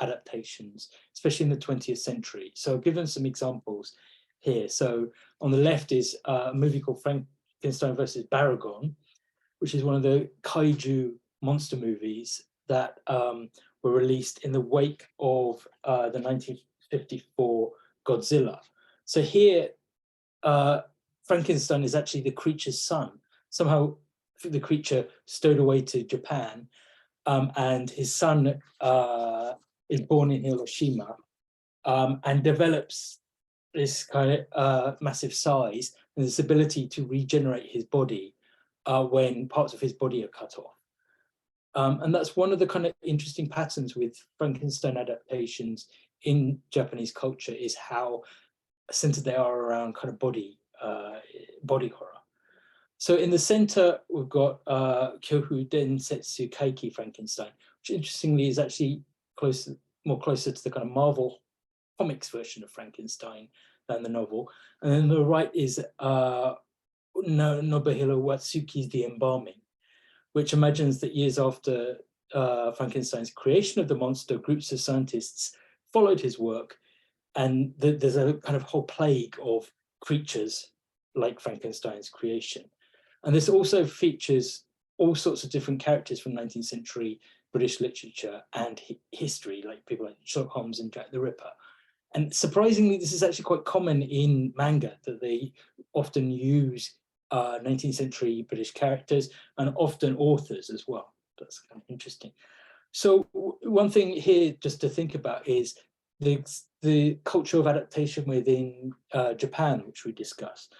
adaptations, especially in the 20th century. So I've given some examples here. So on the left is a movie called Frankenstein versus Baragon, which is one of the kaiju monster movies that were released in the wake of the 1954 Godzilla. So here, Frankenstein is actually the creature's son. Somehow the creature stowed away to Japan, and his son is born in Hiroshima and develops this kind of massive size and this ability to regenerate his body when parts of his body are cut off. And that's one of the kind of interesting patterns with Frankenstein adaptations in Japanese culture, is how centered they are around kind of body horror. So in the center, we've got Kyohu Densetsu Kaiki Frankenstein, which interestingly is actually more closer to the kind of Marvel comics version of Frankenstein than the novel. And then the right is Nobuhiro Watsuki's The Embalming, which imagines that years after Frankenstein's creation of the monster, groups of scientists followed his work, and there's a kind of whole plague of creatures like Frankenstein's creation. And this also features all sorts of different characters from 19th century British literature and history, like people like Sherlock Holmes and Jack the Ripper. And surprisingly, this is actually quite common in manga, that they often use 19th century British characters and often authors as well. That's kind of interesting. So one thing here just to think about is the culture of adaptation within Japan, which we discussed.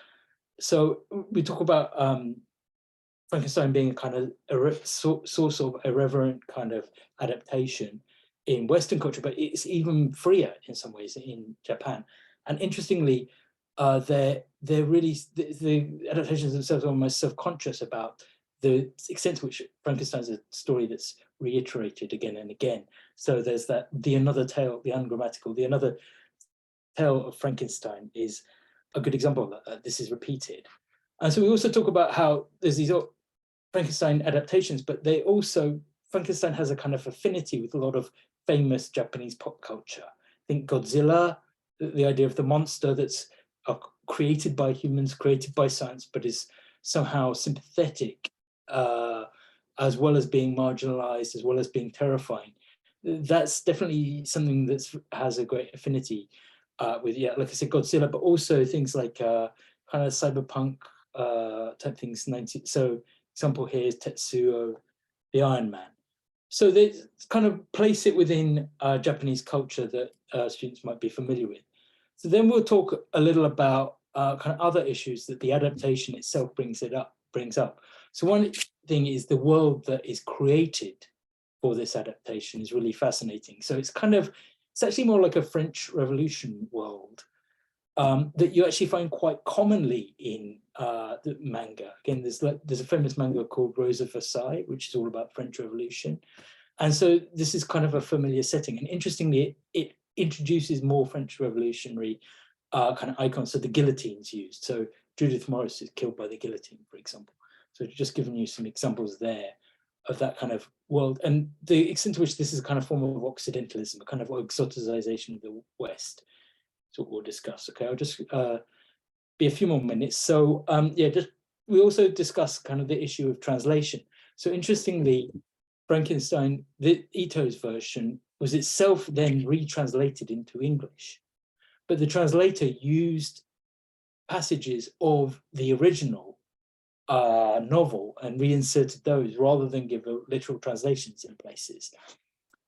So we talk about Frankenstein being a kind of source of irreverent kind of adaptation in Western culture, but it's even freer in some ways in Japan. And interestingly, they're really, the adaptations themselves are almost self-conscious about the extent to which Frankenstein's a story that's reiterated again and again. So there's that, the another tale, the ungrammatical, the another tale of Frankenstein is a good example of that. This is repeated. And so we also talk about how there's these Frankenstein adaptations, but they also, Frankenstein has a kind of affinity with a lot of famous Japanese pop culture. Think Godzilla, the idea of the monster that's created by humans, created by science, but is somehow sympathetic, as well as being marginalized, as well as being terrifying. That's definitely something that has a great affinity with, yeah, like I said, Godzilla, but also things like kind of cyberpunk type things. So example here is Tetsuo, the Iron Man. So they kind of place it within Japanese culture that students might be familiar with. So then we'll talk a little about kind of other issues that the adaptation itself brings up. So one thing is the world that is created for this adaptation is really fascinating. So it's actually more like a French Revolution world that you actually find quite commonly in the manga. Again, there's a famous manga called Rose of Versailles, which is all about French Revolution. And so this is kind of a familiar setting. And interestingly, it introduces more French revolutionary kind of icons. So the guillotine's used. So Judith Morris is killed by the guillotine, for example. So just giving you some examples there of that kind of world. And the extent to which this is a kind of form of Occidentalism, a kind of exoticization of the West. That's what we'll discuss. Okay, I'll just be a few more minutes. So yeah, we also discuss kind of the issue of translation. So interestingly, Frankenstein, Ito's version, was itself then retranslated into English. But the translator used passages of the original novel and reinserted those rather than give literal translations in places.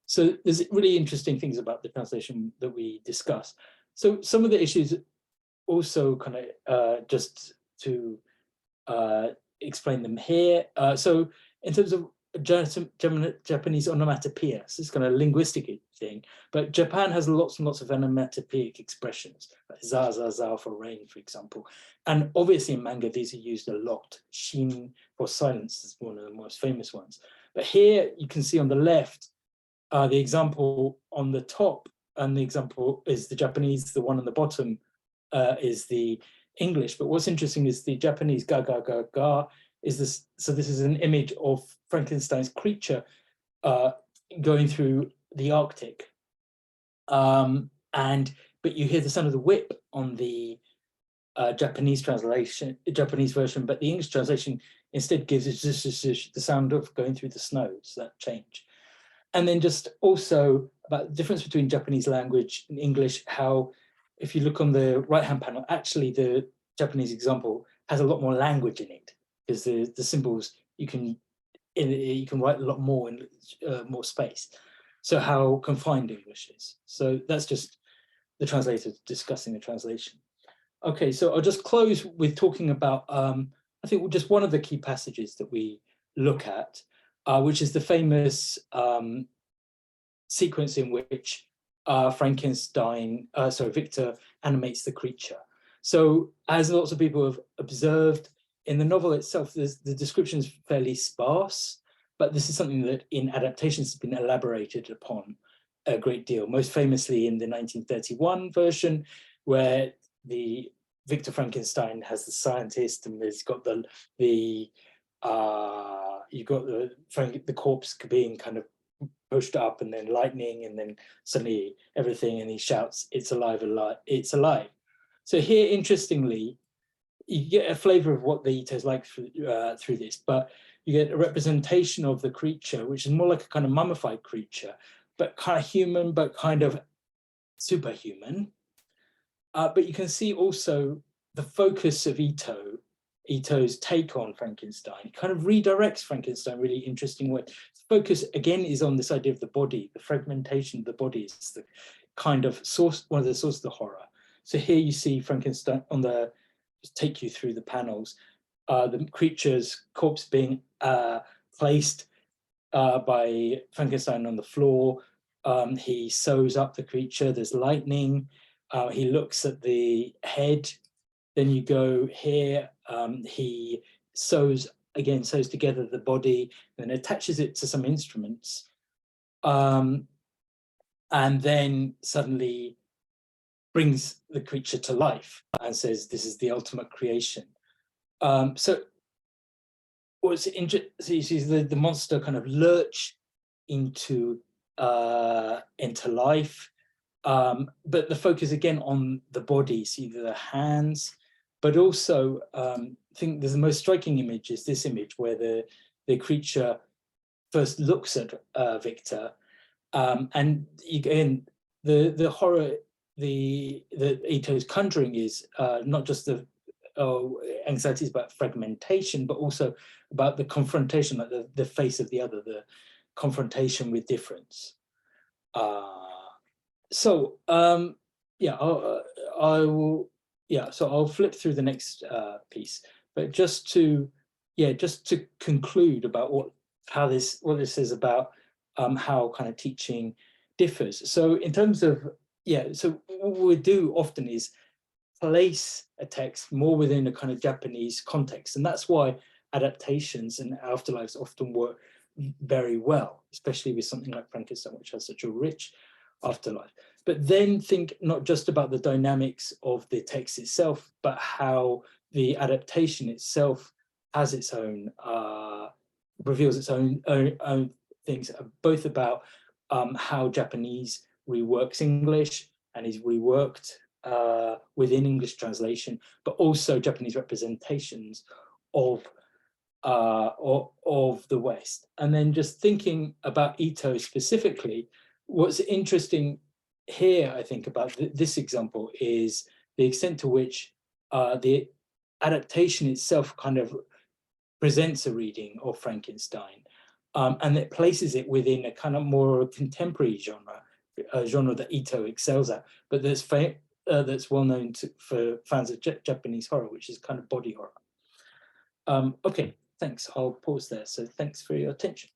So there's really interesting things about the translation that we discuss. So some of the issues also kind of just to explain them here. So in terms of Japanese onomatopoeia, so it's kind of a linguistic thing, but Japan has lots and lots of onomatopoeic expressions, like za, za, za for rain, for example. And obviously in manga, these are used a lot. Shin for silence is one of the most famous ones. But here you can see on the left, the example on the top, and the example is the Japanese, the one on the bottom is the English. But what's interesting is the Japanese ga, ga, ga, ga, is this, so this is an image of Frankenstein's creature going through the Arctic. But you hear the sound of the whip on the Japanese translation, Japanese version, but the English translation instead gives it the sound of going through the snow, so that change. And then just also about the difference between Japanese language and English, how if you look on the right-hand panel, actually the Japanese example has a lot more language in it, because the symbols you can write a lot more in more space. So how confined English is. So that's just the translator discussing the translation. Okay, so I'll just close with talking about I think just one of the key passages that we look at, which is the famous sequence in which Victor animates the creature. So as lots of people have observed, in the novel itself, the description is fairly sparse, but this is something that in adaptations has been elaborated upon a great deal, most famously in the 1931 version, where the Victor Frankenstein has the scientist, and there's got the corpse being kind of pushed up, and then lightning, and then suddenly everything, and he shouts, "It's alive, alive, it's alive." So here, interestingly, you get a flavor of what the Ito is like through this, but you get a representation of the creature, which is more like a kind of mummified creature, but kind of human, but kind of superhuman. But you can see also the focus of Ito's take on Frankenstein. He kind of redirects Frankenstein really interesting way. The focus again is on this idea of the body, the fragmentation of the body is the kind of source, one of the sources of the horror. So here you see Frankenstein on the, just take you through the panels, the creature's corpse being placed by Frankenstein on the floor. He sews up the creature, there's lightning. He looks at the head. Then you go here, he sews together the body and attaches it to some instruments. And then suddenly brings the creature to life and says, this is the ultimate creation. So what's interesting, so you see the monster kind of lurch into life. But the focus again on the body, see the hands, but also I think there's the most striking image is this image where the creature first looks at Victor, and again the horror, the Ito's conjuring is not just the anxieties about fragmentation, but also about the confrontation, like the face of the other, the confrontation with difference. So yeah, I will. Yeah, so I'll flip through the next piece, but just to conclude about what this is about, how kind of teaching differs. So in terms of so what we do often is place a text more within a kind of Japanese context, and that's why adaptations and afterlives often work very well, especially with something like Frankenstein, which has such a rich afterlife. But then think not just about the dynamics of the text itself, but how the adaptation itself has its own, reveals its own things, both about how Japanese reworks English and is reworked within English translation, but also Japanese representations of the West. And then just thinking about Ito specifically, what's interesting here, I think, about this example is the extent to which the adaptation itself kind of presents a reading of Frankenstein, and it places it within a kind of more contemporary genre, a genre that Ito excels at, but that's well known for fans of Japanese horror, which is kind of body horror. Okay, thanks. I'll pause there. So thanks for your attention.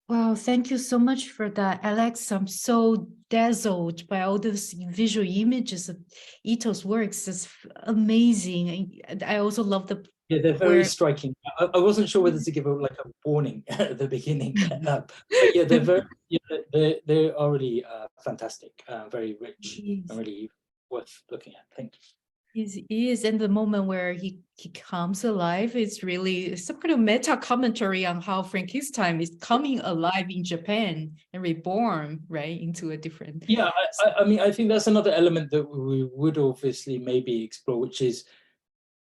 Wow, thank you so much for that, Alex. I'm so dazzled by all those visual images of Ito's works. It's amazing. I also love the they're very striking. I wasn't sure whether to give a warning at the beginning, but yeah, they're very they're already fantastic, very rich, and really worth looking at. Thank you. He is in the moment where he comes alive. It's really some kind of meta commentary on how Frankenstein is coming alive in Japan and reborn, right, into a different. Yeah, I mean, I think that's another element that we would obviously maybe explore, which is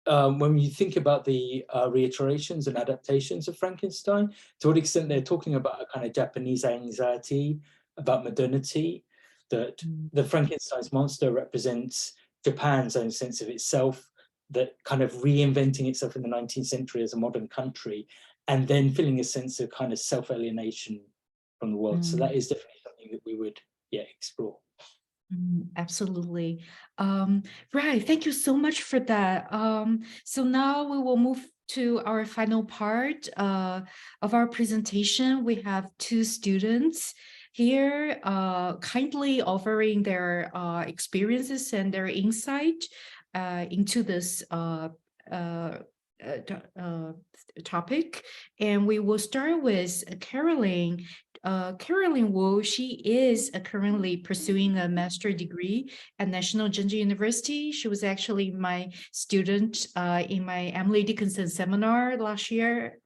when you think about the reiterations and adaptations of Frankenstein, to what extent they're talking about a kind of Japanese anxiety about modernity, that the Frankenstein's monster represents Japan's own sense of itself, that kind of reinventing itself in the 19th century as a modern country, and then feeling a sense of kind of self-alienation from the world. So that is definitely something that we would, explore. Absolutely. Right. Thank you so much for that. So now we will move to our final part of our presentation. We have two students here kindly offering their experiences and their insight into this topic. And we will start with Carylon Carylon Wu, she is currently pursuing a master's degree at National Chengchi University. She was actually my student in my Emily Dickinson seminar last year.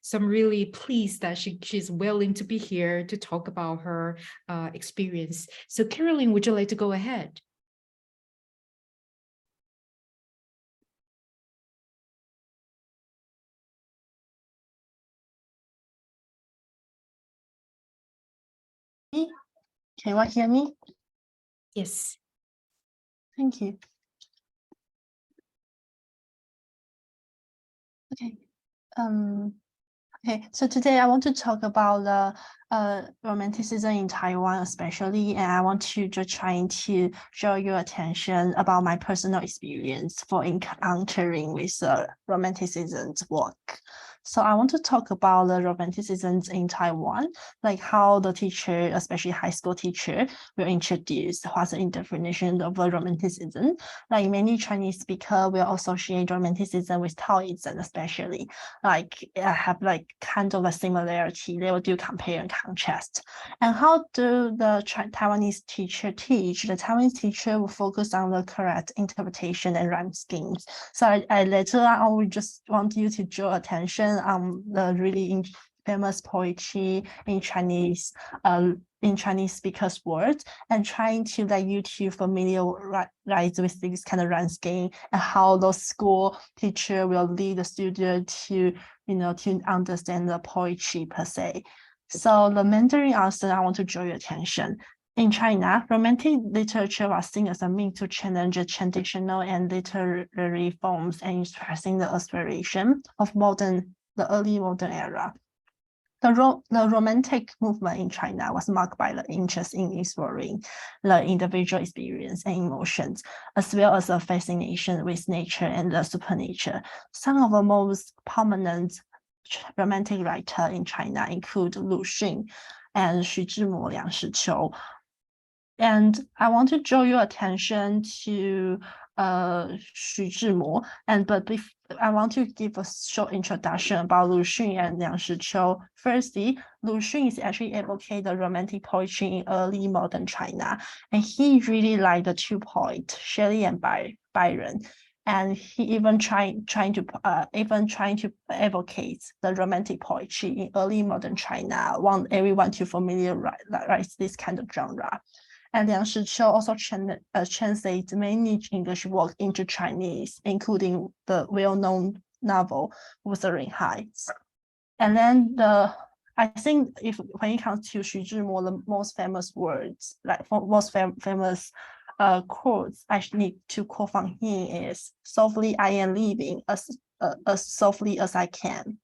So I'm really pleased that she's willing to be here to talk about her experience. So Carylon, would you like to go ahead? Can you hear me? Yes. Thank you. Okay. Okay, so today I want to talk about the Romanticism in Taiwan especially, and I want to just trying to show your attention about my personal experience for encountering with Romanticism's work. So I want to talk about the Romanticism in Taiwan, like how the teacher, especially high school teacher, will introduce what's the definition of Romanticism. Like many Chinese speakers will associate Romanticism with Taoism, especially like have like kind of a similarity. They will do compare and contrast. And how do the Taiwanese teacher teach? The Taiwanese teacher will focus on the correct interpretation and rhyme schemes. So I later on will just want you to draw attention on the really famous poetry in Chinese speakers' words, and trying to let you to familiarize with this kind of rhyme scheme and how the school teacher will lead the student to to understand the poetry per se. So the Mandarin answer I want to draw your attention. In China, Romantic literature was seen as a means to challenge traditional and literary forms and expressing the aspiration of the early modern era. The Romantic movement in China was marked by the interest in exploring the individual experience and emotions, as well as a fascination with nature and the supernature. Some of the most prominent Romantic writers in China include Li-hsin and Xu Zhimo, Liang Shiqiu. And I want to draw your attention to Xu Zhimo, but I want to give a short introduction about Li-hsin and Liang Shiqiu. Firstly, Li-hsin is actually advocate the Romantic poetry in early modern China, and he really liked the two poets, Shelley and Byron. And he even trying to advocate the Romantic poetry in early modern China, want everyone to familiarize this kind of genre. And Liang Shiqiu also translates many English works into Chinese, including the well-known novel Wuthering Heights. And then I think when it comes to Xu Zhimo, the most famous words, like most famous quotes I need to quote from him is "Softly I am leaving, as softly as I can."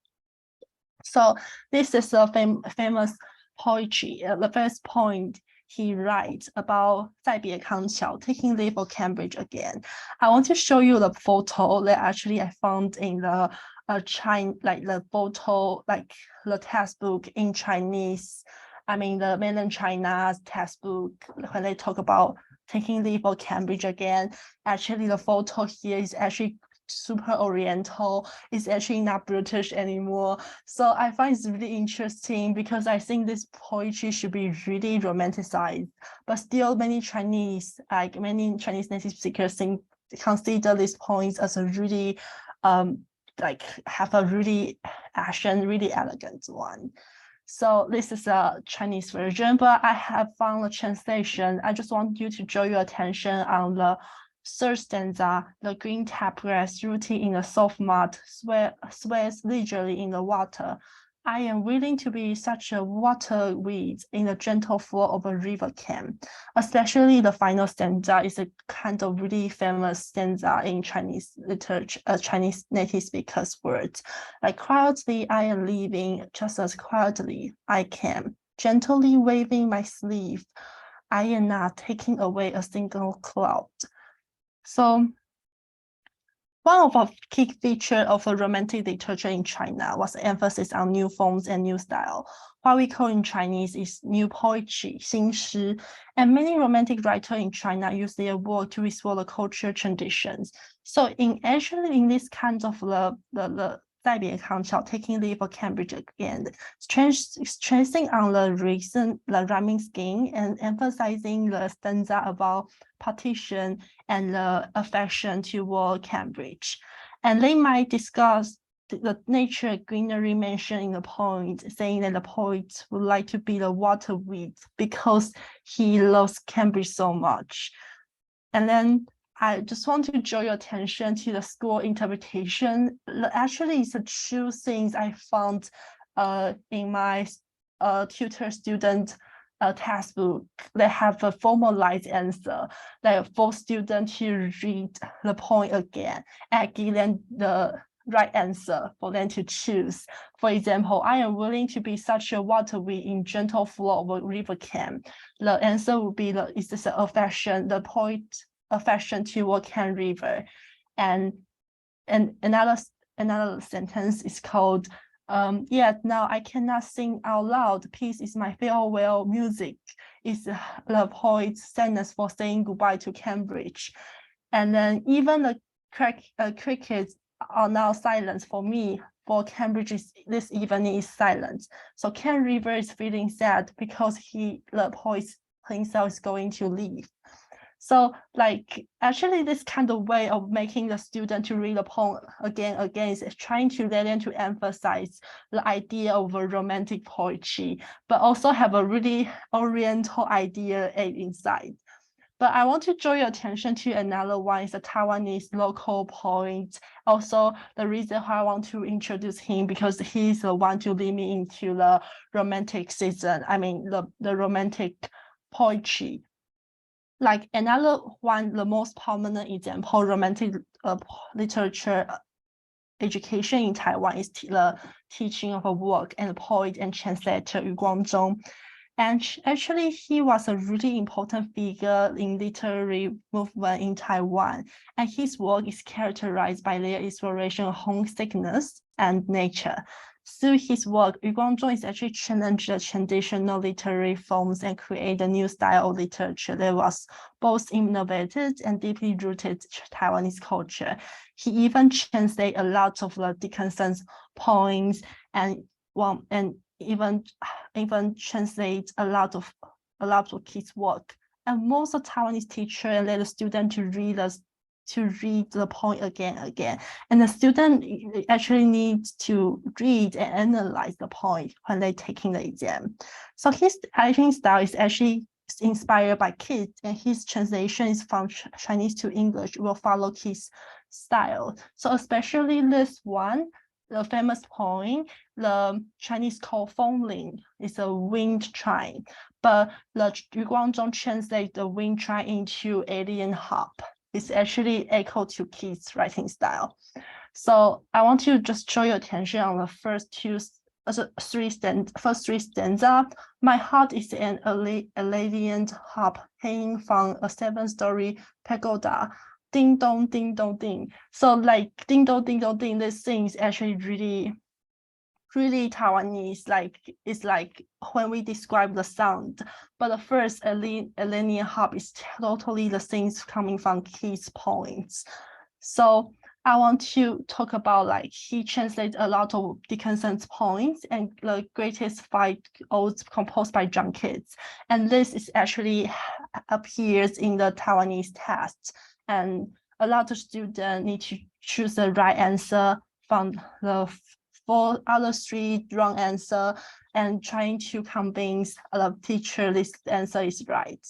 So this is a famous poetry. The first point he writes about 再别康桥, taking leave of Cambridge again. I want to show you the photo that actually I found in the the photo, like the textbook in Chinese. I mean the mainland China's textbook, when they talk about taking leave of Cambridge again. Actually, the photo here is actually super oriental. It's actually not British anymore. So I find it's really interesting because I think this poetry should be really romanticized, but still many Chinese native speakers consider these poems as a really have a really action, really elegant one. So this is a Chinese version, but I have found a translation. I just want you to draw your attention on the third stanza. The green tap grass rooting in the soft mud sways leisurely in the water. I am willing to be such a water weed in the gentle flow of a river can. Especially the final stanza is a kind of really famous stanza in Chinese literature, Chinese native speakers' words. Like quietly I am leaving, just as quietly I can, gently waving my sleeve. I am not taking away a single cloud. So one of the key features of a Romantic literature in China was the emphasis on new forms and new style. What we call in Chinese is new poetry, 新诗, and many Romantic writers in China use their work to explore the cultural traditions. So in this kind of the 再别康桥 taking leave of Cambridge again, stressing on the reason, the rhyming scheme, and emphasizing the stanza about partition and the affection toward Cambridge. And they might discuss the nature greenery mentioned in the poem, saying that the poet would like to be the water weed because he loves Cambridge so much. And then I just want to draw your attention to the school interpretation. Actually, it's the two things I found in my tutor student textbook. They have a formalized answer that for students to read the poem again and give them the right answer for them to choose. For example, I am willing to be such a waterweed in gentle flow of a river Cam. The answer would be is this affection, the poet affection toward Cam River. And another sentence is called yet now I cannot sing out loud. Peace is my farewell music. Is the poet's sadness for saying goodbye to Cambridge. And then even the crickets are now silent for me. For Cambridge, this evening is silent. So Cam River is feeling sad because the poet himself is going to leave. So like actually this kind of way of making the student to read the poem again is trying to let them to emphasize the idea of a romantic poetry, but also have a really oriental idea inside. But I want to draw your attention to another one, is a Taiwanese local poet. Also, the reason why I want to introduce him, because he's the one to lead me into the romanticism, the romantic poetry. Like another one, the most prominent example, romantic literature education in Taiwan is the teaching of a work and poet and translator Yu Guangzhong. And actually, he was a really important figure in literary movement in Taiwan. And his work is characterized by their exploration of homesickness and nature. Through his work, Yu Guangzhong is actually challenged the traditional literary forms and create a new style of literature that was both innovative and deeply rooted Taiwanese culture. He even translated a lot of the Dickinson's poems and even translate a lot of his work. And most of Taiwanese teachers let the student to read the poem again. And the student actually needs to read and analyze the poem when they're taking the exam. So his writing style is actually inspired by kids, and his translation is from Chinese to English, will follow his style. So especially this one, the famous poem, the Chinese called Fengling, is a wind chime, but the Yu Guangzhong translate the wind chime into alien harp. It's actually echo to Keith's writing style. So I want to just draw your attention on the first three stanza. My heart is an alien harp hanging from a 7-story pagoda. Ding dong, ding dong, ding. So like ding dong, ding dong, ding. This thing is actually really Taiwanese. Like it's like when we describe the sound. But the first alien harp is totally the things coming from Keith's poems. So I want to talk about like he translates a lot of Dickinson's poems, and the greatest 5 odes composed by John Keats. And this is actually appears in the Taiwanese test. And a lot of students need to choose the right answer from the 4 other 3 wrong answer, and trying to convince the teacher this answer is right.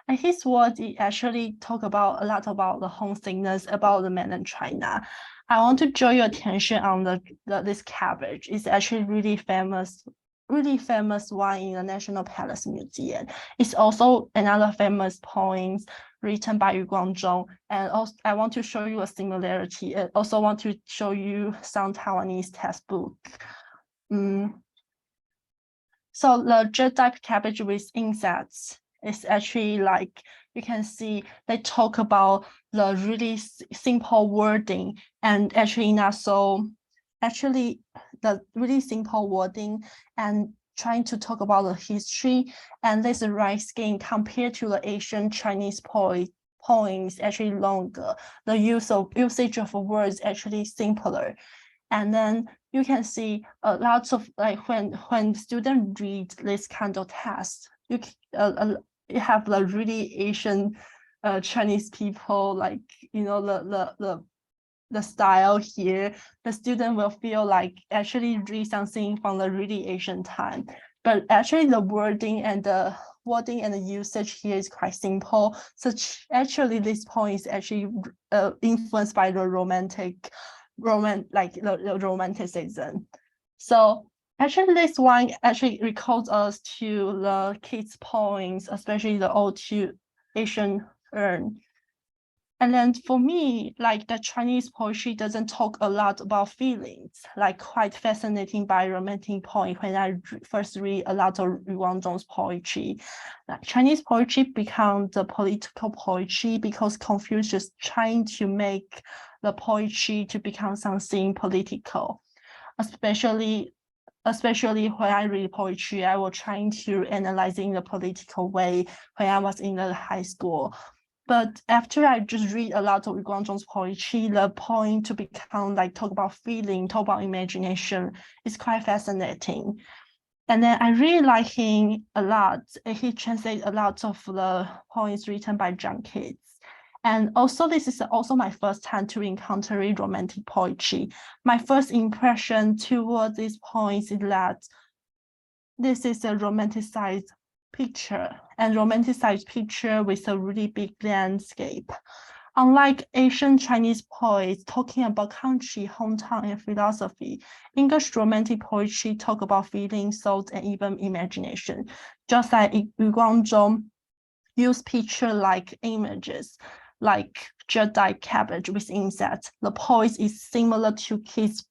And his words actually talk about a lot about the homesickness, about the mainland China. I want to draw your attention on this cabbage. It's actually really famous one in the National Palace Museum. It's also another famous poem written by Yu Guangzhong. And also, I want to show you a similarity. I also want to show you some Taiwanese textbook. So the jet-type cabbage with insects is actually like, you can see they talk about the really simple wording, and actually not so, actually the really simple wording, and trying to talk about the history. And this right scheme compared to the Asian Chinese poems actually longer. The usage of words actually simpler. And then you can see lots of like when students read this kind of text, you have the really Asian Chinese people, like, you know, the style here. The student will feel like actually read something from the really Asian time, but actually the wording and the usage here is quite simple. So actually this point is actually influenced by the romanticism. So actually this one actually recalls us to the kids' poems, especially the ode to Asian urn. And then for me, like the Chinese poetry doesn't talk a lot about feelings, like quite fascinating by romantic poem. When I first read a lot of Yu Guangzhong's poetry, like Chinese poetry become the political poetry because Confucius trying to make the poetry to become something political, especially when I read poetry, I was trying to analyze in the political way when I was in the high school. But after I just read a lot of Yu Guangzhong's poetry, the point to become like talk about feeling, talk about imagination is quite fascinating. And then I really like him a lot. He translates a lot of the poems written by young kids. And also, this is also my first time to encounter romantic poetry. My first impression toward these poems is that this is a romanticized picture, and romanticized picture with a really big landscape. Unlike Asian Chinese poets talking about country, hometown, and philosophy, English romantic poetry talk about feelings, thoughts, and even imagination. Just like Yu Guangzhong use picture-like images, like Jedi cabbage with insects. The poem is similar to kids'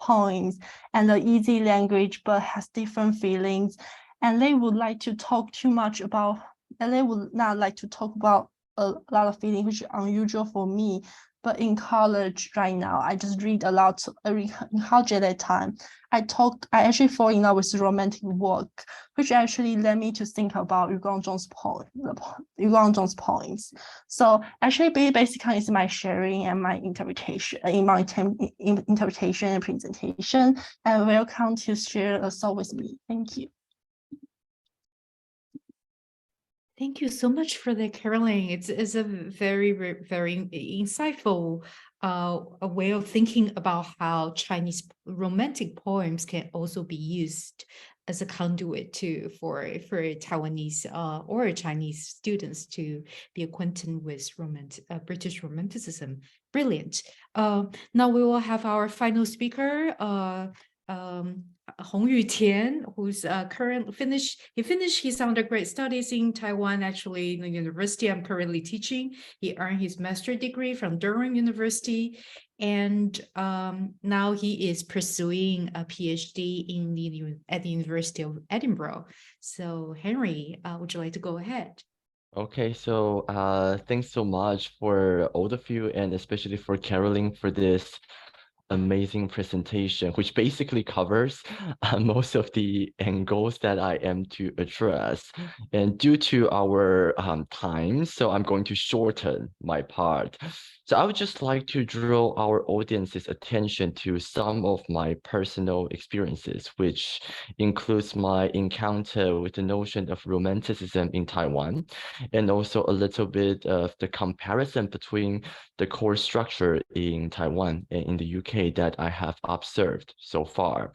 poems and the easy language, but has different feelings. And they would like to talk too much about, and they would not like to talk about a lot of feelings, which is unusual for me. But in college right now, I just read a lot. In college at that time, I actually fall in love with romantic work, which actually led me to think about Yu Guangzhong's poems. So actually, basically, it's my sharing and my interpretation interpretation and presentation. And welcome to share a thought with me. Thank you. Thank you so much for the Carylon. It's a very, very insightful a way of thinking about how Chinese romantic poems can also be used as a conduit for Taiwanese or Chinese students to be acquainted with British Romanticism. Brilliant. Now we will have our final speaker, Tien, who's he finished his undergrad studies in Taiwan, actually in the university I'm currently teaching. He earned his master's degree from Durham University, and now he is pursuing a PhD at the University of Edinburgh. So Henry, would you like to go ahead? Okay, so thanks so much for all of you, and especially for Carolyn for this amazing presentation, which basically covers most of the angles that I am to address. And due to our time, so I'm going to shorten my part. So I would just like to draw our audience's attention to some of my personal experiences, which includes my encounter with the notion of romanticism in Taiwan, and also a little bit of the comparison between the core structure in Taiwan and in the UK that I have observed so far.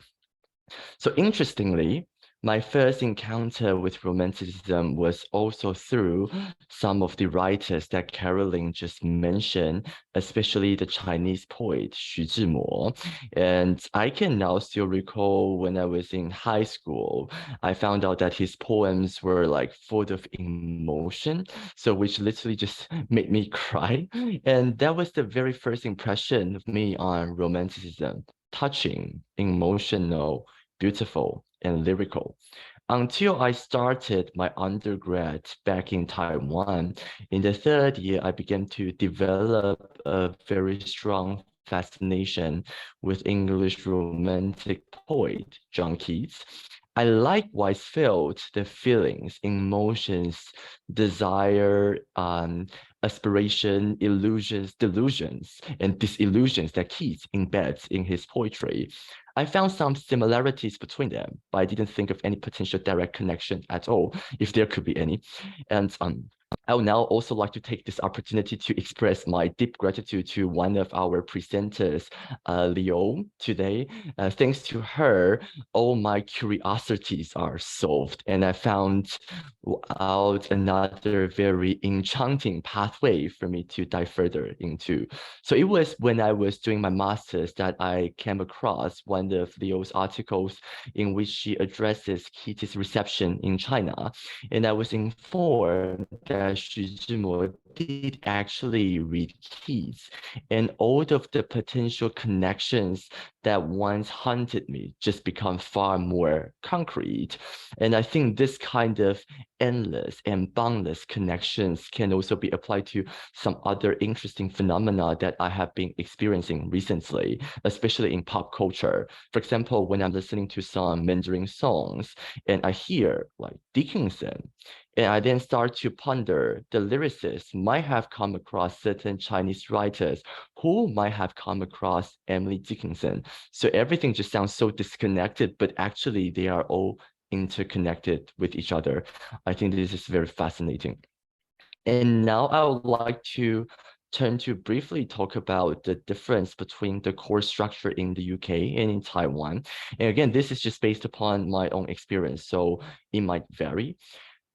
So interestingly, my first encounter with romanticism was also through some of the writers that Carolyn just mentioned, especially the Chinese poet Xu Zhimo. And I can now still recall when I was in high school, I found out that his poems were like full of emotion, so which literally just made me cry. And that was the very first impression of me on romanticism: touching, emotional, beautiful, and lyrical. Until I started my undergrad back in Taiwan, in the third year, I began to develop a very strong fascination with English romantic poet John Keats. I likewise felt the feelings, emotions, desire, aspiration, illusions, delusions, and disillusions that Keats embeds in his poetry. I found some similarities between them, but I didn't think of any potential direct connection at all, if there could be any. And I would now also like to take this opportunity to express my deep gratitude to one of our presenters, Leo, today. Thanks to her, all my curiosities are solved, and I found out another very enchanting pathway for me to dive further into. So it was when I was doing my master's that I came across one of Leo's articles in which she addresses Keats' reception in China. And I was informed that Xu Zhimo did actually read Keats, and all of the potential connections that once haunted me just become far more concrete. And I think this kind of endless and boundless connections can also be applied to some other interesting phenomena that I have been experiencing recently, especially in pop culture. For example, when I'm listening to some Mandarin songs and I hear like Dickinson, and I then start to ponder the lyricists might have come across certain Chinese writers who might have come across Emily Dickinson. So everything just sounds so disconnected, but actually they are all interconnected with each other. I think this is very fascinating. And now I would like to turn to briefly talk about the difference between the course structure in the UK and in Taiwan. And again, this is just based upon my own experience, so it might vary.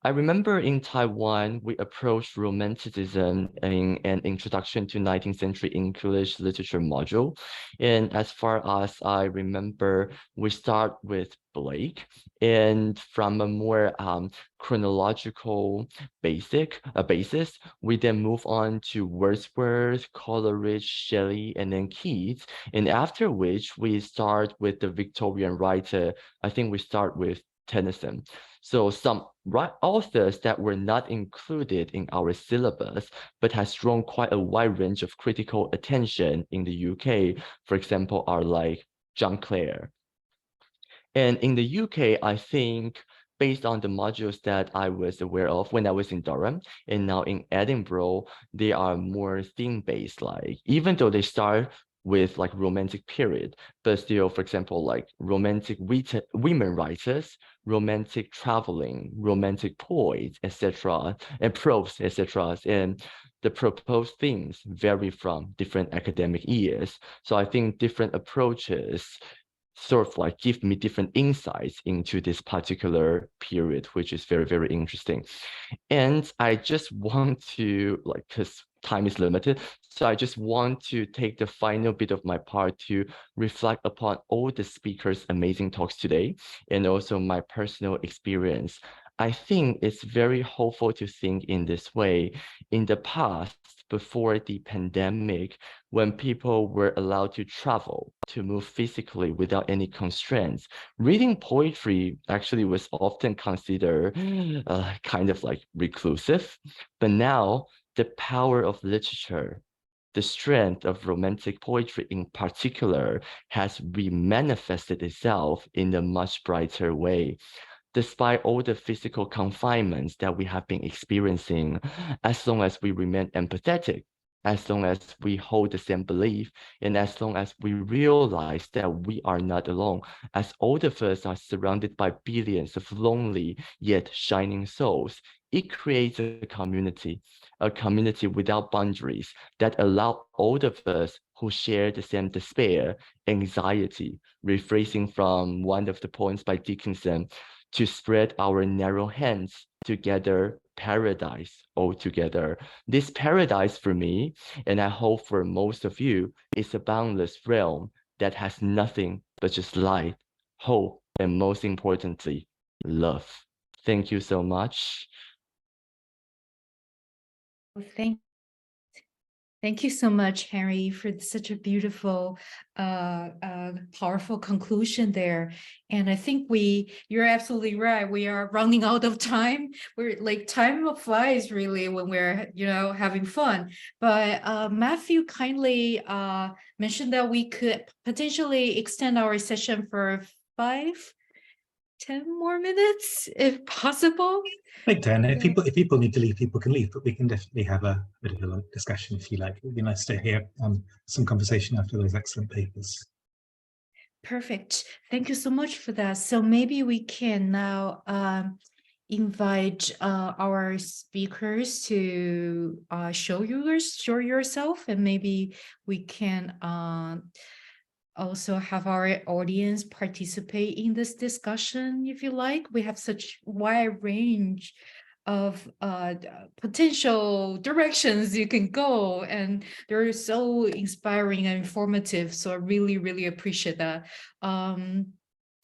I remember in Taiwan, we approached Romanticism in an introduction to 19th century English literature module. And as far as I remember, we start with Blake, and from a more chronological basis, we then move on to Wordsworth, Coleridge, Shelley, and then Keats. And after which we start with the Victorian writer. I think we start with Tennyson. So some authors that were not included in our syllabus, but has drawn quite a wide range of critical attention in the UK, for example, are like John Clare. And in the UK, I think based on the modules that I was aware of when I was in Durham and now in Edinburgh, they are more theme-based, like even though they start with like romantic period, but still, for example, like romantic women writers, romantic traveling, romantic poets, etc., and prose, etc. And the proposed themes vary from different academic years. So I think different approaches sort of like give me different insights into this particular period, which is very, very interesting. And I just want to, like, because time is limited, so I just want to take the final bit of my part to reflect upon all the speakers' amazing talks today, and also my personal experience. I think it's very hopeful to think in this way. In the past, before the pandemic, when people were allowed to travel, to move physically without any constraints, reading poetry actually was often considered kind of like reclusive. But now, the power of literature, the strength of romantic poetry in particular, has remanifested itself in a much brighter way. Despite all the physical confinements that we have been experiencing, as long as we remain empathetic, as long as we hold the same belief, and as long as we realize that we are not alone, as all of us are surrounded by billions of lonely yet shining souls, it creates a community without boundaries that allow all of us who share the same despair, anxiety, rephrasing from one of the poems by Dickinson, to spread our narrow hands together, paradise altogether. This paradise for me, and I hope for most of you, is a boundless realm that has nothing but just light, hope, and most importantly, love. Thank you so much. Thank you so much, Henry, for such a beautiful, powerful conclusion there. And I think you're absolutely right. We are running out of time. We're like time flies really when we're, having fun. But Matthew kindly mentioned that we could potentially extend our session for 5 10 more minutes, if possible. Take 10. If Yeah. people need to leave, people can leave, but we can definitely have a bit of a long discussion if you like. It would be nice to hear some conversation after those excellent papers. Perfect. Thank you so much for that. So maybe we can now invite our speakers to show yourself, and maybe we can also have our audience participate in this discussion if you like. We have such wide range of potential directions you can go, and they're so inspiring and informative, so I really appreciate that.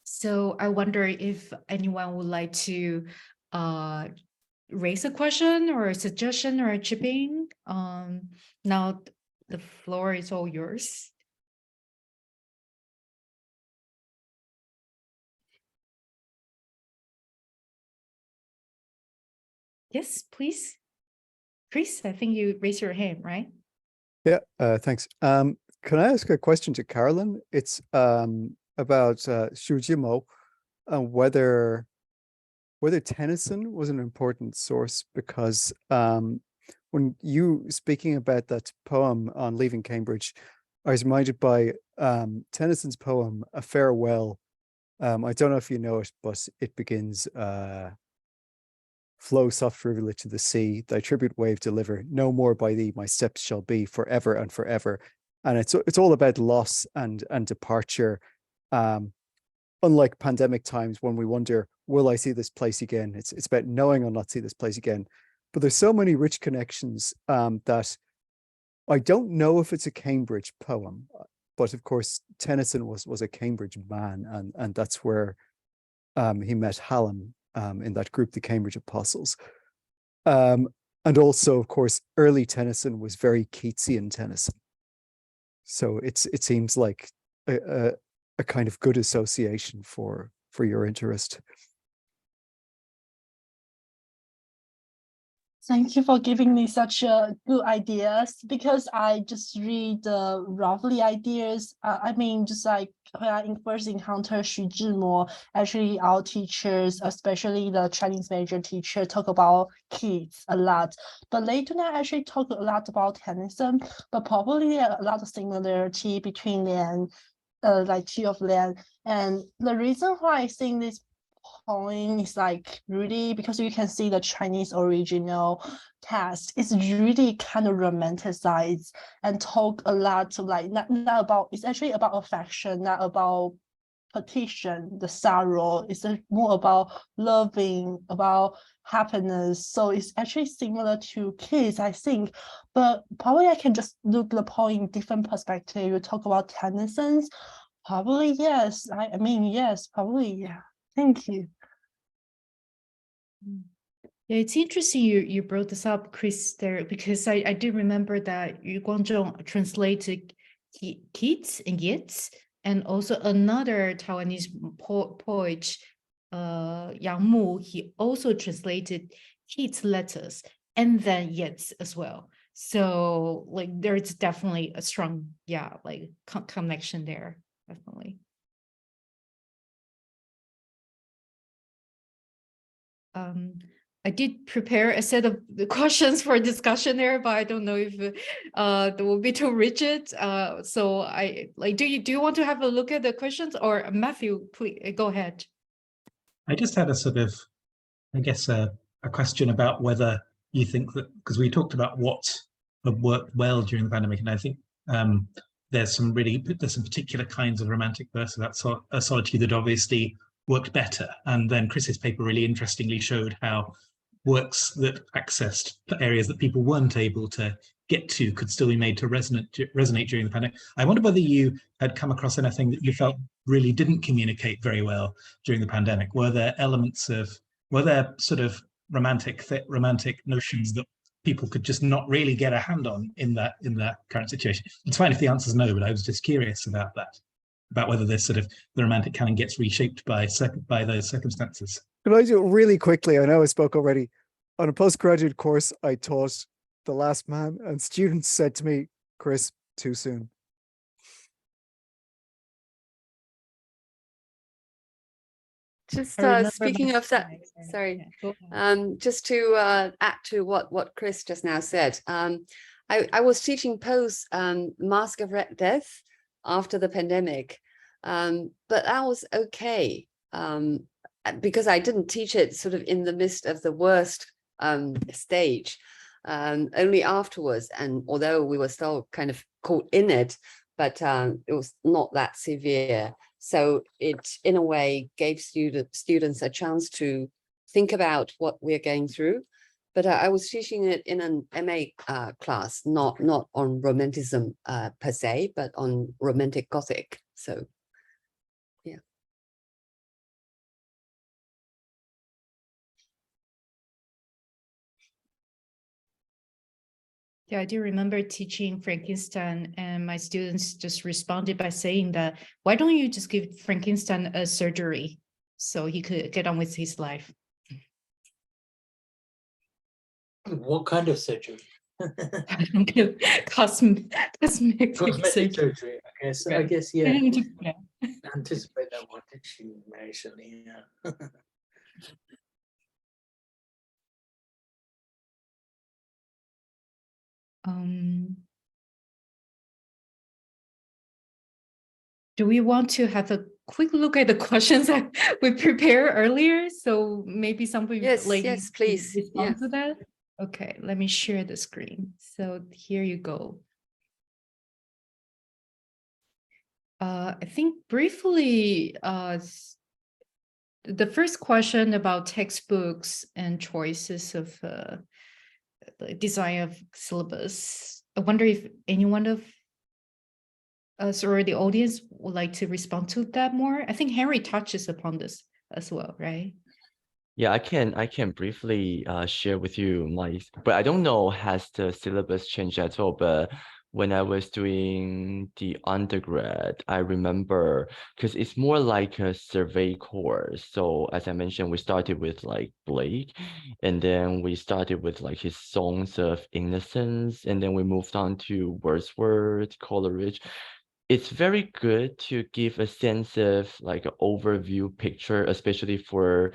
So I wonder if anyone would like to raise a question or a suggestion or a chip in. Now the floor is all yours. Yes, please. Chris, I think you raised your hand, right? Yeah, thanks. Can I ask a question to Carylon? It's about Xu Jimo and whether Tennyson was an important source, because when you speaking about that poem on leaving Cambridge, I was reminded by Tennyson's poem A Farewell. I don't know if you know it, but it begins flow soft rivulet to the sea, thy tribute wave deliver, no more by thee my steps shall be forever and forever. And it's all about loss and departure. Unlike pandemic times when we wonder, will I see this place again? It's about knowing I'll not see this place again. But there's so many rich connections that I don't know if it's a Cambridge poem, but of course Tennyson was a Cambridge man, and that's where he met Hallam in that group, the Cambridge Apostles. And also, of course, early Tennyson was very Keatsian Tennyson. So it seems like a kind of good association for your interest. Thank you for giving me such good ideas, because I just read the roughly ideas. I mean, just like when I first encountered Xu Zhimo, actually our teachers, especially the Chinese major teacher, talk about kids a lot. But later I actually talk a lot about Tennyson, but probably a lot of similarity between Lian, like two of Lian. And the reason why I think this point is like really because you can see the Chinese original text is really kind of romanticized and talk a lot of like not about, it's actually about affection, not about petition, the sorrow. It's more about loving, about happiness. So it's actually similar to kids, I think. But probably I can just look the point in different perspective. You talk about Tennyson's, probably yes. I mean yes, probably yeah. Thank you. Yeah, it's interesting you brought this up, Chris, there, because I do remember that Yu Guangzhong translated Keats and Yeats, and also another Taiwanese poet, Yang Mu, he also translated Keats' letters and then Yeats as well. So like there's definitely a strong, like connection there, definitely. I did prepare a set of the questions for discussion there, but I don't know if they will be too rigid. So I like, do you want to have a look at the questions, or Matthew, please go ahead. I just had a sort of, I guess, a question about whether you think that, because we talked about what had worked well during the pandemic, and I think there's some particular kinds of romantic verse about solitude that obviously worked better. And then Chris's paper really interestingly showed how works that accessed areas that people weren't able to get to could still be made to resonate during the pandemic. I wonder whether you had come across anything that you felt really didn't communicate very well during the pandemic. Were there sort of romantic notions that people could just not really get a hand on in that current situation? It's fine if the answer is no, but I was just curious about that, about whether this sort of the romantic canon gets reshaped by those circumstances. Could I do it really quickly? I know I spoke already. On a postgraduate course, I taught The Last Man, and students said to me, Chris, too soon. Just I remember speaking my of that, slides. sorry, Yeah, go ahead. just to add to what Chris just now said, I was teaching post Mask of Red Death after the pandemic, but that was okay because I didn't teach it sort of in the midst of the worst stage, only afterwards. And although we were still kind of caught in it, but it was not that severe. So it, in a way, gave students a chance to think about what we're going through. But I was teaching it in an MA class, not on Romanticism per se, but on Romantic Gothic. So, yeah. Yeah, I do remember teaching Frankenstein, and my students just responded by saying that, why don't you just give Frankenstein a surgery so he could get on with his life? What kind of surgery? Cosmetic Cosmetic surgery. surgery. I Right. guess, yeah. Yeah. Anticipate that one, did she, actually? Yeah. Do we want to have a quick look at the questions that we prepared earlier? So maybe some people Yes, please. respond Yeah. to that. Okay, let me share the screen. So here you go. I think briefly, the first question about textbooks and choices of the design of syllabus. I wonder if anyone of us or the audience would like to respond to that more. I think Henry touches upon this as well, right? Yeah, I can briefly share with you but I don't know has the syllabus changed at all, but when I was doing the undergrad, I remember because it's more like a survey course. So as I mentioned, we started with like Blake, and then we started with like his songs of innocence, and then we moved on to Wordsworth, Coleridge. It's very good to give a sense of like an overview picture, especially for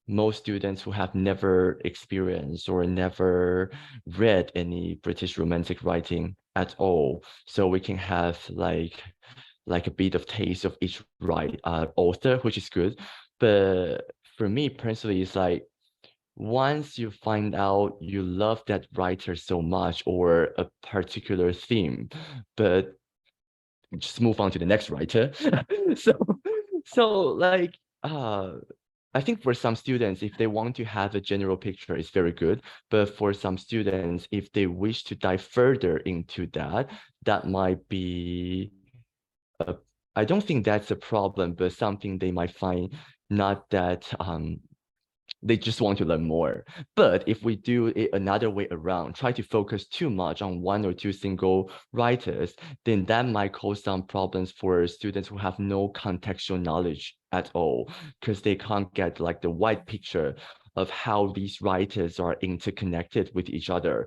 most students who have never experienced or never read any British Romantic writing at all. So we can have like a bit of taste of each author, which is good. But for me personally, it's like once you find out you love that writer so much or a particular theme, but just move on to the next writer. so like I think for some students, if they want to have a general picture, it's very good. But for some students, if they wish to dive further into that, that might be I don't think that's a problem, but something they might find not that they just want to learn more. But if we do it another way around, try to focus too much on one or two single writers, then that might cause some problems for students who have no contextual knowledge at all, because they can't get like the wide picture of how these writers are interconnected with each other.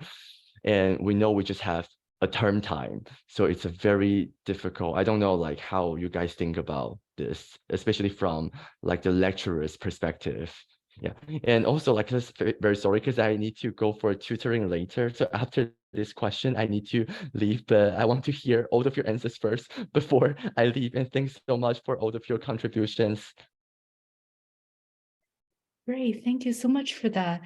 And we know we just have a term time, so it's a very difficult. I don't know like how you guys think about this, especially from like the lecturer's perspective. Yeah, and also like just very sorry because I need to go for tutoring later. So after this question, I need to leave, but I want to hear all of your answers first before I leave. And thanks so much for all of your contributions. Great, thank you so much for that.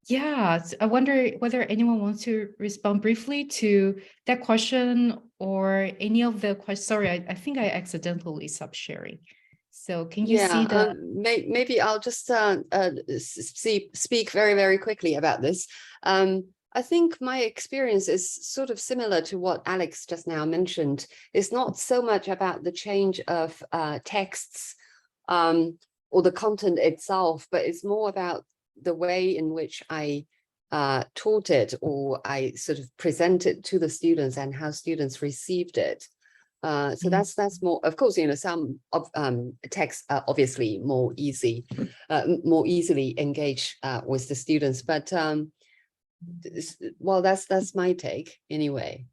Yeah, I wonder whether anyone wants to respond briefly to that question or any of the questions. Sorry, I think I accidentally stopped sharing. So can you see the? Maybe I'll just speak very, very quickly about this. I think my experience is sort of similar to what Alex just now mentioned. It's not so much about the change of texts or the content itself, but it's more about the way in which I taught it or I sort of presented to the students and how students received it. So that's more, of course, you know, some of texts are obviously more easily engage with the students, but well, that's my take anyway.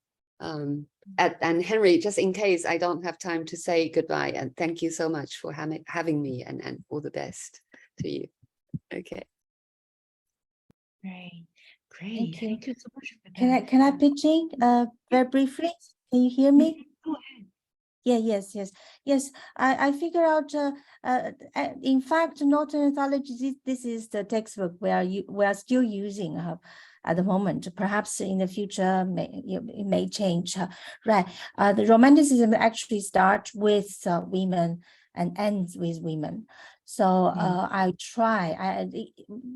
And Henry, just in case I don't have time to say goodbye, and thank you so much for having me, and all the best to you. Okay. Great, great. Thank you. Thank you so much for that. Can I pitch in very briefly? Can you hear me? Go ahead. Yeah, yes. I figure out. In fact, Northern Anthology. This is the textbook we are still using at the moment. Perhaps in the future, it may change. Right. The Romanticism actually starts with women and ends with women. So I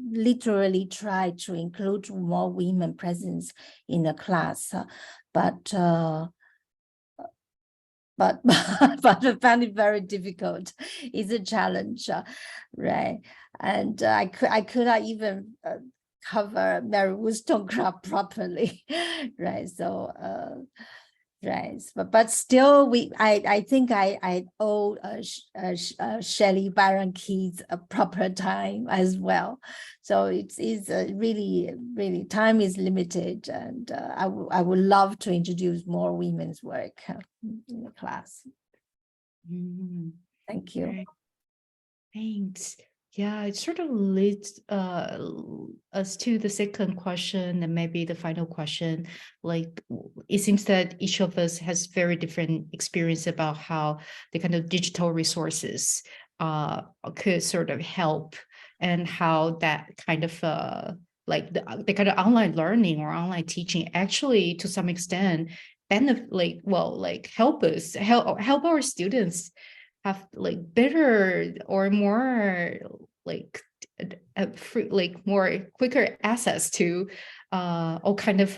literally try to include more women presence in the class, but I found it very difficult. It's a challenge, right? And I could not even cover Mary Wollstonecraft properly, right? So right, but still, I think I owe Shelley Byron Keats a proper time as well. So it's really time is limited, and I would love to introduce more women's work in the class. Thank you. Great. Thanks. Yeah, it sort of leads us to the second question and maybe the final question. Like, it seems that each of us has very different experience about how the kind of digital resources could sort of help, and how that kind of like the kind of online learning or online teaching actually to some extent help our students have like better or more like more quicker access to all kind of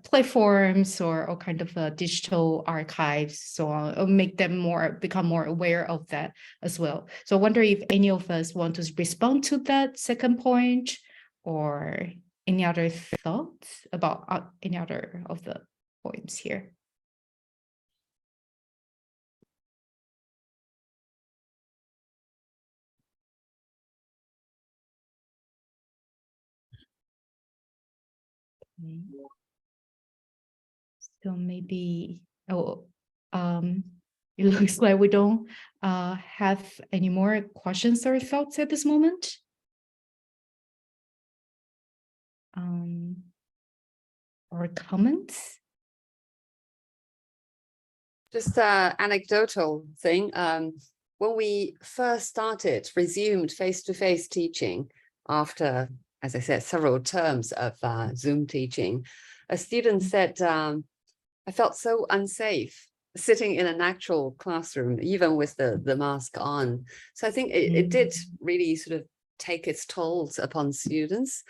platforms or all kind of digital archives, so on, or make them become more aware of that as well. So I wonder if any of us want to respond to that second point, or any other thoughts about any other of the points here. So maybe, it looks like we don't have any more questions or thoughts at this moment. Or comments? Just an anecdotal thing. When we first resumed face-to-face teaching after, as I said, several terms of Zoom teaching, a student said, I felt so unsafe sitting in an actual classroom, even with the mask on. So I think it did really sort of take its tolls upon students.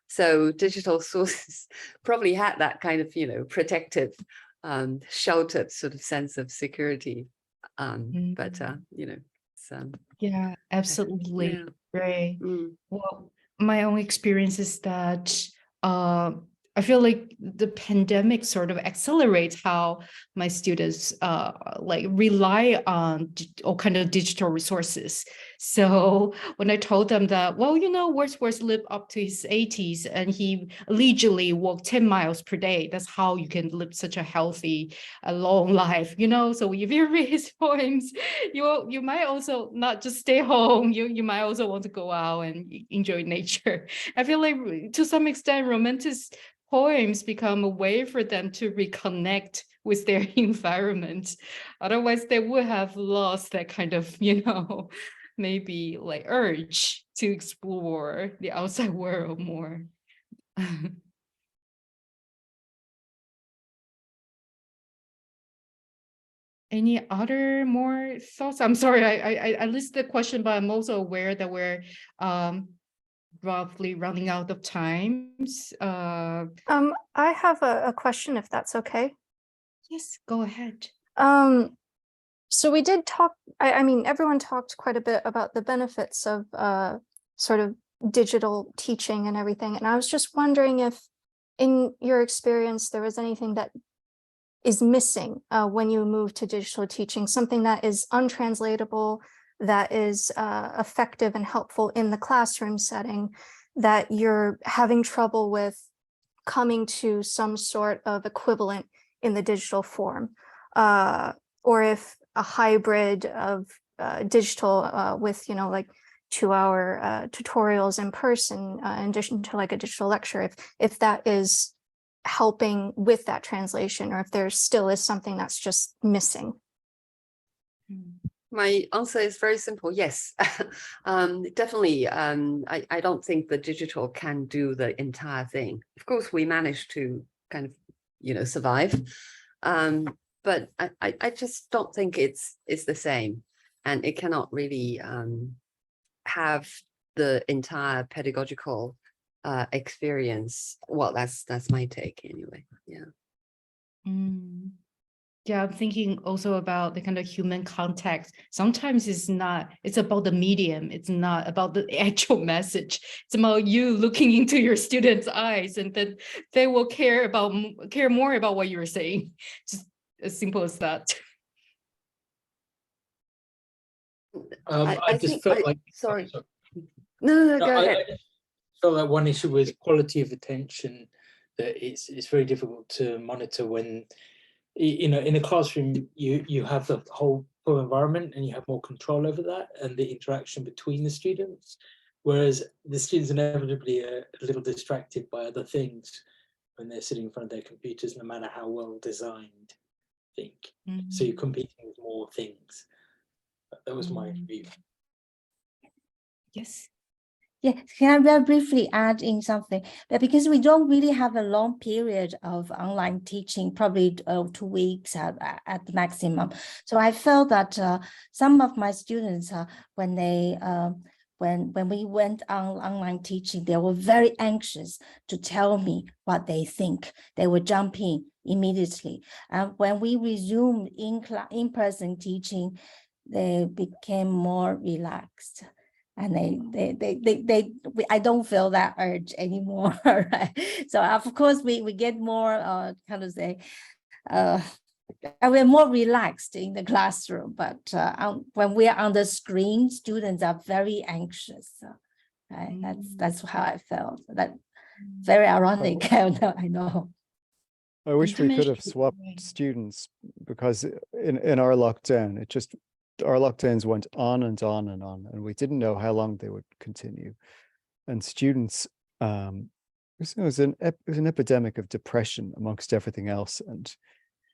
So digital sources probably had that kind of, protective, sheltered sort of sense of security. But, yeah, absolutely. Yeah. Right. Well, my own experience is that I feel like the pandemic sort of accelerates how my students rely on all kind of digital resources. So when I told them that, well, Wordsworth lived up to his 80s and he leisurely walked 10 miles per day. That's how you can live such a healthy, long life, So if you read his poems, you might also not just stay home. You might also want to go out and enjoy nature. I feel like to some extent, Romantic poems become a way for them to reconnect with their environment. Otherwise, they would have lost that kind of, maybe like urge to explore the outside world more. Any other more thoughts? I'm sorry, I listed the question, but I'm also aware that we're roughly running out of times. I have a question, if that's okay. Yes, go ahead. So we did talk, I mean, everyone talked quite a bit about the benefits of sort of digital teaching and everything. And I was just wondering if in your experience, there was anything that is missing when you move to digital teaching, something that is untranslatable, that is effective and helpful in the classroom setting, that you're having trouble with coming to some sort of equivalent in the digital form, or if a hybrid of digital with, you know, like 2-hour tutorials in person in addition to like a digital lecture, if that is helping with that translation, or if there still is something that's just missing. My answer is very simple. Yes, definitely. I don't think the digital can do the entire thing. Of course, we managed to kind of, you know, survive. But I just don't think it's the same, and it cannot really have the entire pedagogical experience. Well, that's my take anyway. Yeah. Yeah, I'm thinking also about the kind of human context. Sometimes it's about the medium. It's not about the actual message. It's about you looking into your students' eyes, and then they will care more about what you're saying. Just as simple as that. I just felt like, sorry. No, go ahead. I just felt like one issue was quality of attention, that it's very difficult to monitor when, you know, in a classroom, you have the whole environment and you have more control over that and the interaction between the students, whereas the students inevitably are a little distracted by other things when they're sitting in front of their computers, no matter how well designed, I think. So you're competing with more things. That was my view. Yes. Yeah, can I very briefly add in something? But because we don't really have a long period of online teaching, probably 2 weeks at the maximum. So I felt that some of my students, when they when we went on online teaching, they were very anxious to tell me what they think. They would jump in immediately. And when we resumed in-person teaching, they became more relaxed. And I don't feel that urge anymore, right? So of course we get more we're more relaxed in the classroom, but when we are on the screen, students are very anxious. Right? That's how I felt. That very ironic. I know. I wish we could have swapped students, because in our lockdown, our lockdowns went on and on and on, and we didn't know how long they would continue. And students, it was an epidemic of depression amongst everything else. And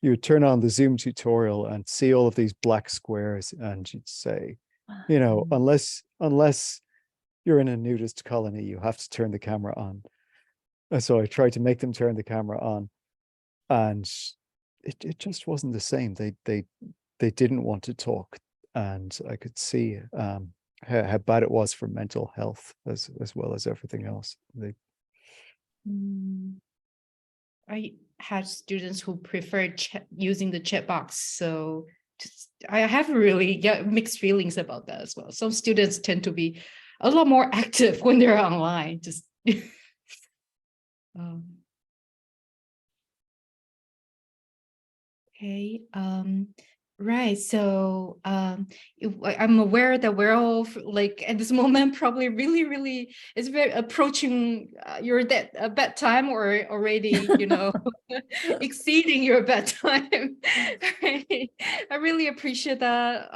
you would turn on the Zoom tutorial and see all of these black squares, and you'd say, you know, unless you're in a nudist colony, you have to turn the camera on. And so I tried to make them turn the camera on, and it just wasn't the same. They didn't want to talk. And I could see how bad it was for mental health as well as everything else. I had students who preferred using the chat box, so I have really mixed feelings about that as well. Some students tend to be a lot more active when they're online. Just okay. Right. So I'm aware that we're all like at this moment probably really it's very approaching your bedtime, or already, you know, exceeding your bedtime. Right? I really appreciate that.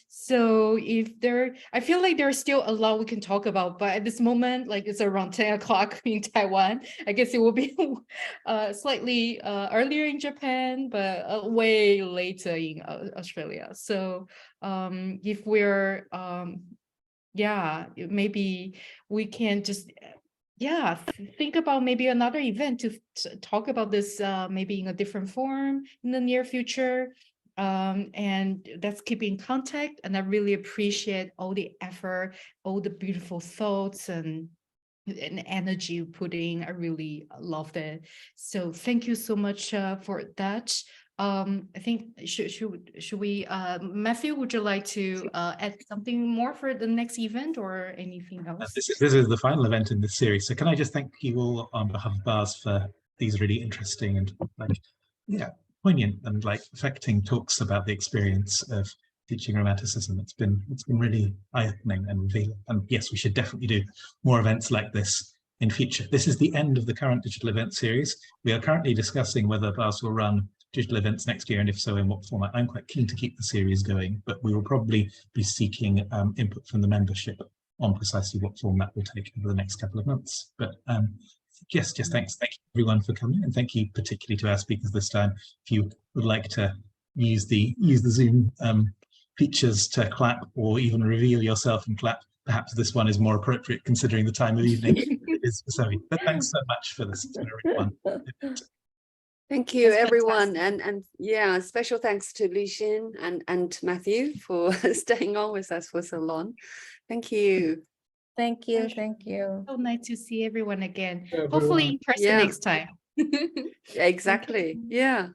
So I feel like there's still a lot we can talk about, but at this moment, like it's around 10 o'clock in Taiwan. I guess it will be slightly earlier in Japan, but way later in Australia. So if we're maybe we can just think about maybe another event to talk about this maybe in a different form in the near future, and let's keep in contact. And I really appreciate all the effort, all the beautiful thoughts and energy you put in. I really loved it. So thank you so much for that. I think should we Matthew, would you like to add something more for the next event or anything else? This is the final event in this series, so can I just thank you all on behalf of BARS for these really interesting and poignant and affecting talks about the experience of teaching Romanticism. It's been really eye-opening and revealing, and yes, we should definitely do more events like this in future. This is the end of the current digital event series. We are currently discussing whether BARS will run digital events next year, and if so, in what format. I'm quite keen to keep the series going, but we will probably be seeking input from the membership on precisely what format we'll take over the next couple of months. But yes, just thank you everyone for coming, and thank you particularly to our speakers this time. If you would like to use the Zoom features to clap or even reveal yourself and clap, perhaps this one is more appropriate considering the time of evening it is for Zoe. But thanks so much for this. It's been a really fun. Thank you, That's everyone, and yeah, special thanks to Li-hsin and Matthew for staying on with us for so long. Thank you. Thank you. Thank you. So nice to see everyone again. Everyone. Hopefully in person Yeah. next time. Exactly. Yeah.